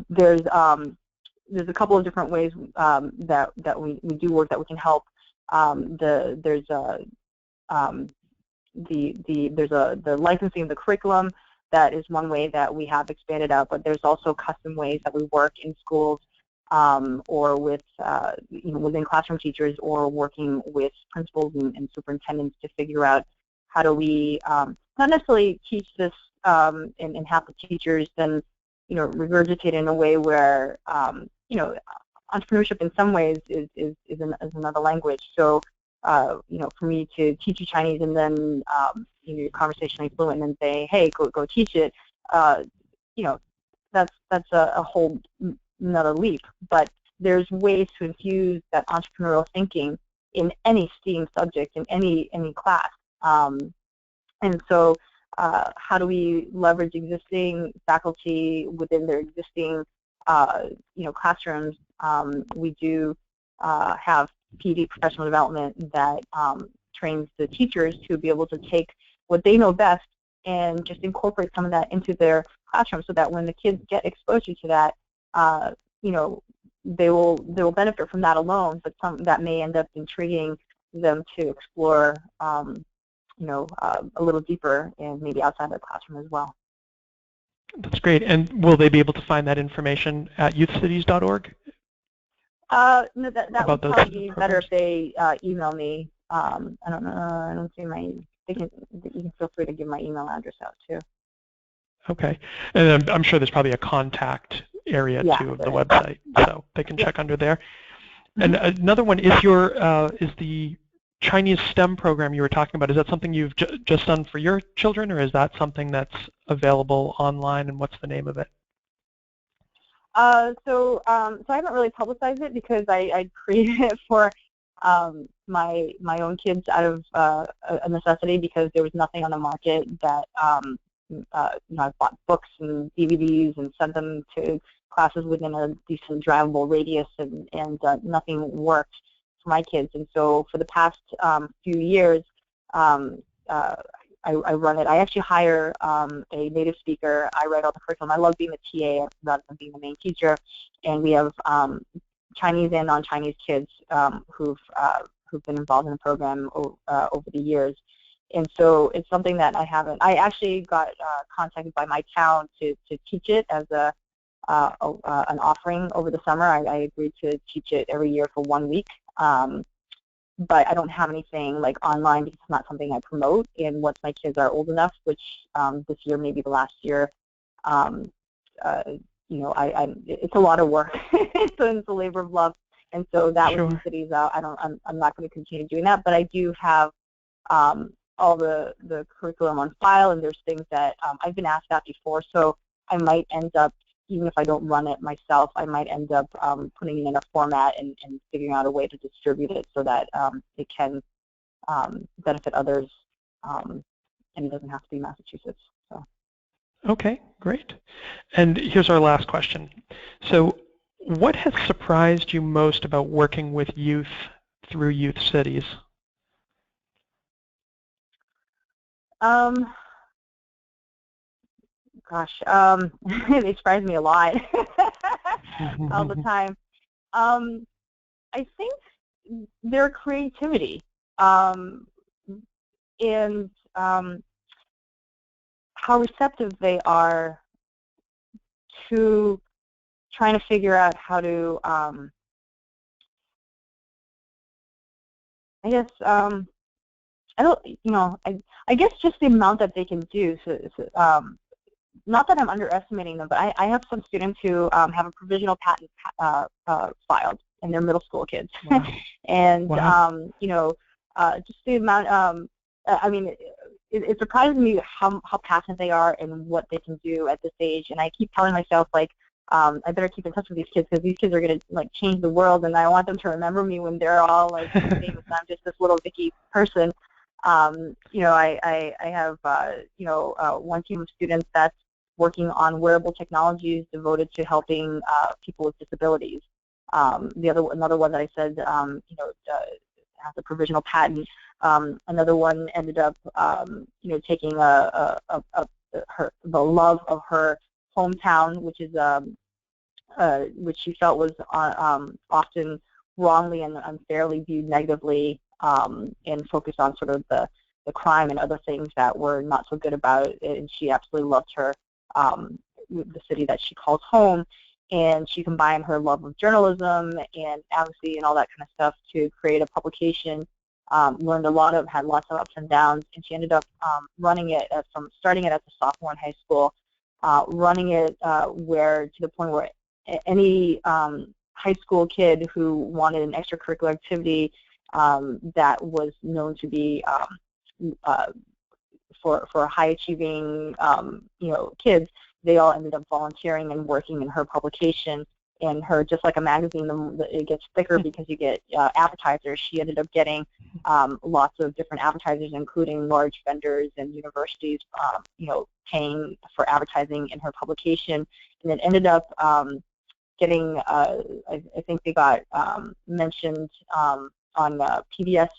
there's a couple of different ways that we do work that we can help. There's the licensing of the curriculum. That is one way that we have expanded out, but there's also custom ways that we work in schools or with within classroom teachers, or working with principals and superintendents to figure out how do we not necessarily teach this and have the teachers then regurgitate in a way where entrepreneurship in some ways is another language. So for me to teach you Chinese and then you're conversationally fluent and then say, hey, go teach it, that's a whole another leap. But there's ways to infuse that entrepreneurial thinking in any STEAM subject, in any class. And so how do we leverage existing faculty within their existing classrooms? We do have PD, professional development, that trains the teachers to be able to take what they know best and just incorporate some of that into their classroom, so that when the kids get exposure to that, they will benefit from that alone, but some that may end up intriguing them to explore a little deeper and maybe outside the classroom as well. That's great. And will they be able to find that information at youthcities.org? No, that would probably be better if they email me. I don't know. I don't see my. You can feel free to give my email address out too. Okay, and I'm sure there's probably a contact area too of the website, so they can check under there. And another one is is the Chinese STEM program you were talking about. Is that something you've just done for your children, or is that something that's available online? And what's the name of it? So I haven't really publicized it because I created it for my own kids out of a necessity, because there was nothing on the market that I bought books and DVDs and sent them to classes within a decent drivable radius, and nothing worked for my kids. And so for the past few years, I run it. I actually hire a native speaker. I write all the curriculum. I love being the TA rather than being the main teacher. And we have Chinese and non-Chinese kids who've been involved in the program over the years. And so it's something that I actually got contacted by my town to teach it as an offering over the summer. I agreed to teach it every year for 1 week. But I don't have anything like online because it's not something I promote. And once my kids are old enough, which this year may be the last year, it's a lot of work. So it's a labor of love. And so that was in cities out. I'm not going to continue doing that. But I do have all the curriculum on file, and there's things that I've been asked that before. So I might end up, even if I don't run it myself, I might end up putting it in a format and figuring out a way to distribute it so that it can benefit others, and it doesn't have to be Massachusetts. So. Okay, great. And here's our last question. So what has surprised you most about working with youth through Youth Cities? Gosh, they surprise me a lot all the time. I think their creativity and how receptive they are to trying to figure out how to, I guess, I guess just the amount that they can do. So not that I'm underestimating them, but I have some students who have a provisional patent filed, and they're middle school kids. Wow. And wow. Just the amount. I mean, it surprises me how passionate they are and what they can do at this age. And I keep telling myself, like, I better keep in touch with these kids because these kids are going to like change the world, and I want them to remember me when they're all like famous. I'm just this little Vicky person. I have one team of students that's working on wearable technologies devoted to helping people with disabilities. Another one that I said has a provisional patent. Another one ended up taking the love of her hometown, which she felt was often wrongly and unfairly viewed negatively, and focused on sort of the crime and other things that were not so good about it. And she absolutely loved the city that she calls home. And she combined her love of journalism and advocacy and all that kind of stuff to create a publication. Had lots of ups and downs, and she ended up running it from starting it as a sophomore in high school, running it to the point where any high school kid who wanted an extracurricular activity that was known to be for high achieving kids, they all ended up volunteering and working in her publication. And her, just like a magazine, it gets thicker because you get advertisers. She ended up getting lots of different advertisers, including large vendors and universities, paying for advertising in her publication. And it ended up getting, I think they got mentioned on PBS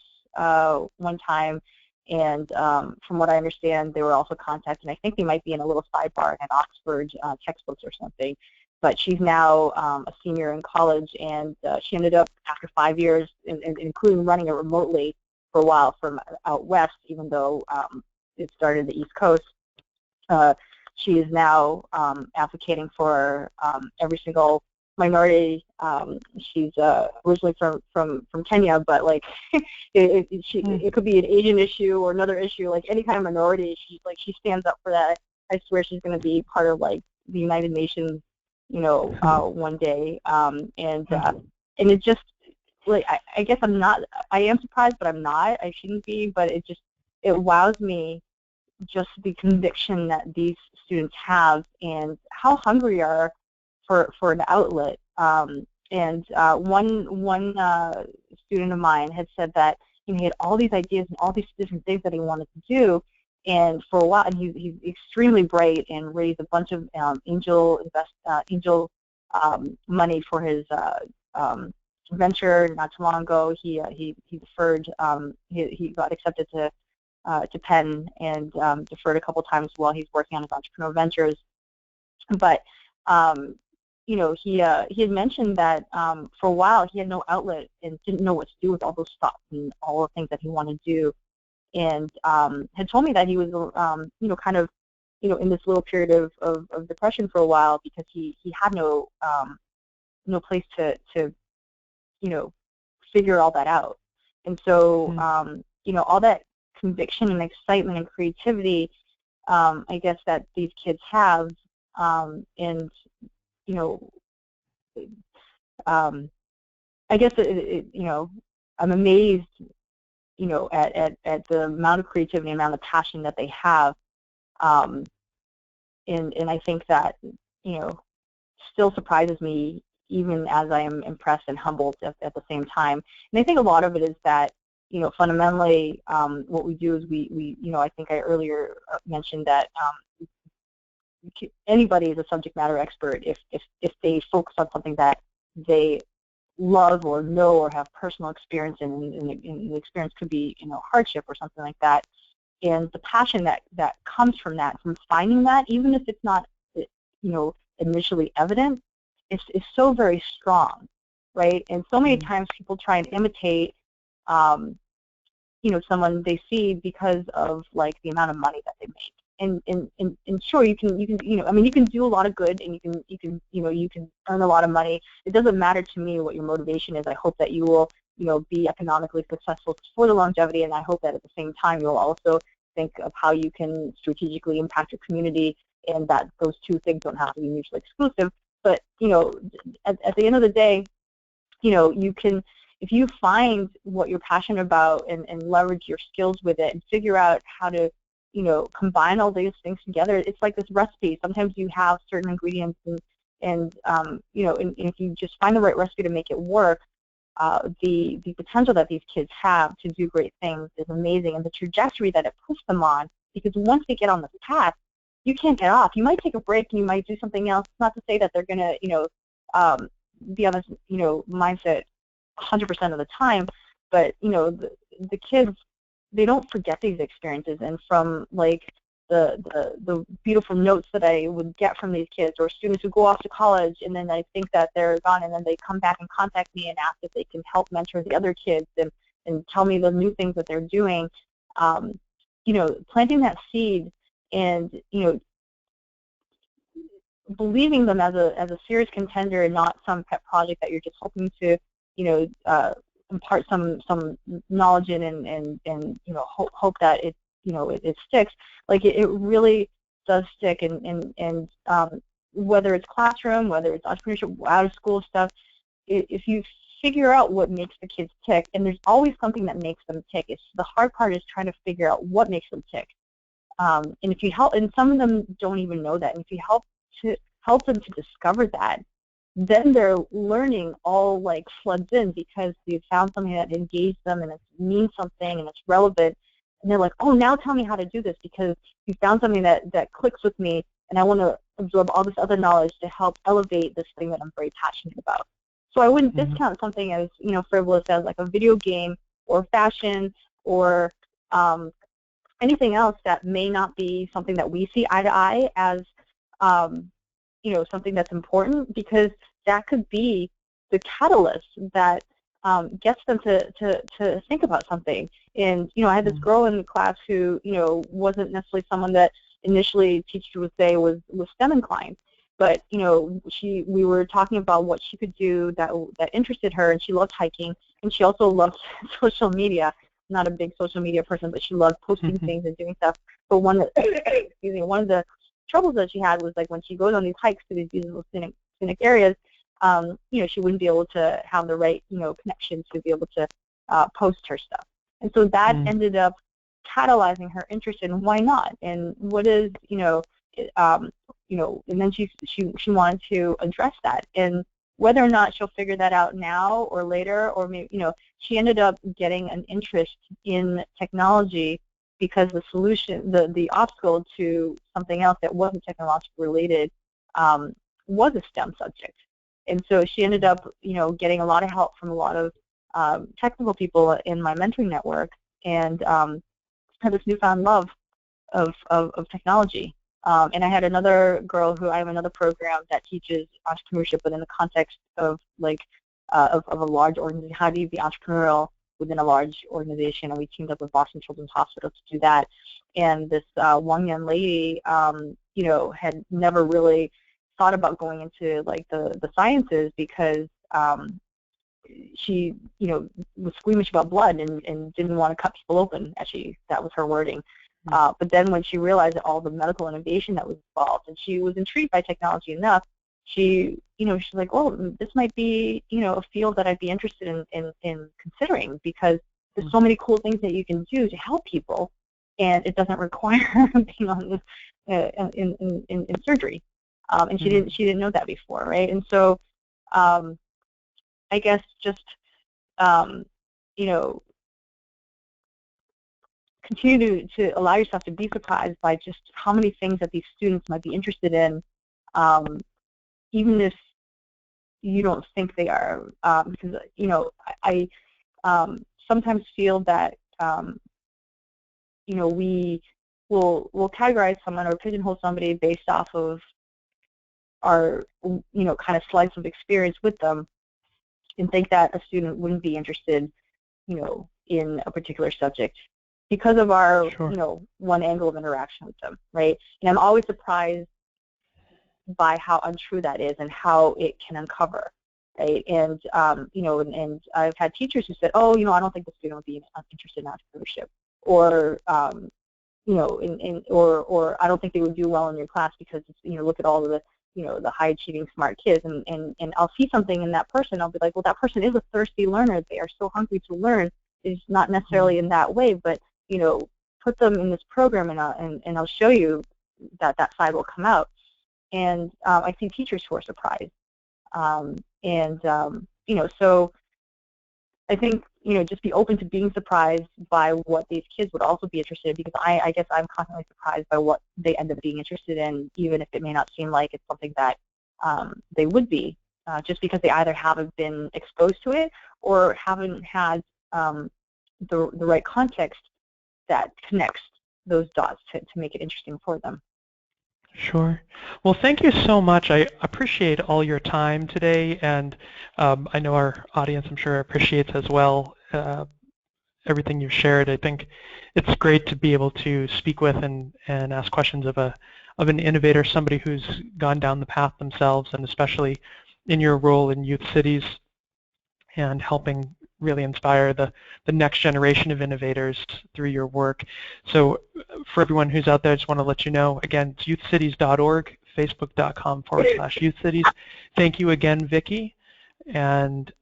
one time. And from what I understand, they were also contacted. I think they might be in a little sidebar in Oxford textbooks or something. But she's now a senior in college, and she ended up, after 5 years, including running it remotely for a while from out west, even though it started the East Coast. She is now advocating for every single minority. She's originally from Kenya, but like it could be an Asian issue or another issue, like any kind of minority. She stands up for that. I swear she's going to be part of like the United Nations, one day. And it just, like, I guess I am surprised, but I'm not. I shouldn't be, but it wows me, just the conviction that these students have and how hungry they are for an outlet. One student of mine had said that he had all these ideas and all these different things that he wanted to do, and for a while, and he's extremely bright and raised a bunch of angel money for his venture. Not too long ago, he deferred. He got accepted to Penn and deferred a couple times while he's working on his entrepreneur ventures. But he had mentioned that for a while he had no outlet and didn't know what to do with all those thoughts and all the things that he wanted to do. And had told me that he was, kind of, in this little period of depression for a while because he had no place to figure all that out. And so, all that conviction and excitement and creativity, I guess, that these kids have, and, I guess, I'm amazed, at the amount of creativity and amount of passion that they have. And I think that, still surprises me even as I am impressed and humbled at the same time. And I think a lot of it is that, fundamentally, what we do is we I think I earlier mentioned that anybody is a subject matter expert if they focus on something that they love or know or have personal experience in, and the experience could be, hardship or something like that. And the passion that comes from finding that, even if it's not, initially evident, it's so very strong, right? And so many times people try and imitate, someone they see because of like the amount of money that they make. And sure, you can you can do a lot of good, and you can earn a lot of money. It doesn't matter to me what your motivation is. I hope that you will be economically successful for the longevity, and I hope that at the same time you'll also think of how you can strategically impact your community, and that those two things don't have to be mutually exclusive. But at the end of the day, you can, if you find what you're passionate about and leverage your skills with it and figure out how to combine all these things together. It's like this recipe. Sometimes you have certain ingredients and if you just find the right recipe to make it work, the potential that these kids have to do great things is amazing, and the trajectory that it puts them on, because once they get on the path, you can't get off. You might take a break and you might do something else. It's not to say that they're going to, be on this, mindset 100% of the time, but, the kids, they don't forget these experiences. And from, like, the beautiful notes that I would get from these kids, or students who go off to college and then I think that they're gone, and then they come back and contact me and ask if they can help mentor the other kids and tell me the new things that they're doing, planting that seed and, believing them as a serious contender and not some pet project that you're just hoping to, impart some knowledge in and hope that it sticks. Like it really does stick, and whether it's classroom, whether it's entrepreneurship, out of school stuff, if you figure out what makes the kids tick, and there's always something that makes them tick. It's the hard part is trying to figure out what makes them tick. And if you help, and some of them don't even know that, and if you help them to discover that, then their learning all like floods in because you found something that engaged them and it means something and it's relevant, and they're like, oh, now tell me how to do this because you found something that clicks with me, and I want to absorb all this other knowledge to help elevate this thing that I'm very passionate about. So I wouldn't discount something as frivolous as like a video game or fashion or anything else that may not be something that we see eye to eye as something that's important, because that could be the catalyst that gets them to think about something. And I had this girl in the class who wasn't necessarily someone that initially teachers would say was STEM inclined, but we were talking about what she could do that interested her, and she loved hiking, and she also loved social media. Not a big social media person, but she loved posting things and doing stuff. But one of the troubles that she had was like when she goes on these hikes to these beautiful scenic areas, she wouldn't be able to have the right connections to be able to post her stuff. And so that ended up catalyzing her interest in why not, and what is and then she wanted to address that, and whether or not she'll figure that out now or later, or maybe she ended up getting an interest in technology because the solution, the obstacle to something else that wasn't technologically related was a STEM subject. And so she ended up, getting a lot of help from a lot of technical people in my mentoring network, and had this newfound love of technology. And I had another girl I have another program that teaches entrepreneurship, but in the context of like of a large organization. How do you be entrepreneurial within a large organization? And we teamed up with Boston Children's Hospital to do that. And this one young lady, had never really thought about going into like the sciences because she, was squeamish about blood and didn't want to cut people open. Actually, that was her wording. But then when she realized all the medical innovation that was involved, and she was intrigued by technology enough, she's like, oh, this might be, a field that I'd be interested in considering, because there's so many cool things that you can do to help people, and it doesn't require being on in surgery. And she didn't know that before, right? And so I guess just continue to allow yourself to be surprised by just how many things that these students might be interested in, even if you don't think they are. Because I sometimes feel that we will categorize someone or pigeonhole somebody based off of our kind of slice of experience with them, and think that a student wouldn't be interested in a particular subject because of our one angle of interaction with them, right? And I'm always surprised by how untrue that is and how it can uncover, right? And and I've had teachers who said, oh, I don't think the student would be interested in entrepreneurship, or or I don't think they would do well in your class because look at all of the the high achieving smart kids, and I'll see something in that person. I'll be like, well, that person is a thirsty learner. They are so hungry to learn. It's not necessarily in that way, but put them in this program, and I'll show you that side will come out. and I see teachers who are surprised. You know, so I think, you know, just be open to being surprised by what these kids would also be interested in, because I guess I'm constantly surprised by what they end up being interested in, even if it may not seem like it's something that they would be, just because they either haven't been exposed to it or haven't had the right context that connects those dots to make it interesting for them. Sure. Well, thank you so much. I appreciate all your time today, and I know our audience, I'm sure, appreciates as well everything you've shared. I think it's great to be able to speak with and ask questions of an innovator, somebody who's gone down the path themselves, and especially in your role in youth cities and helping really inspire the next generation of innovators through your work. So for everyone who's out there, I just want to let you know, again, it's youthcities.org, facebook.com/youthcities. Thank you again, Vicky. And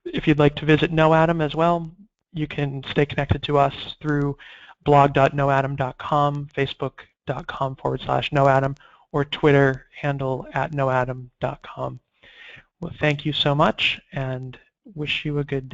if you'd like to visit KnowAtom as well, you can stay connected to us through blog.knowatom.com, facebook.com/KnowAtom, or Twitter handle @knowatom.com. Well, thank you so much, and wish you a good day.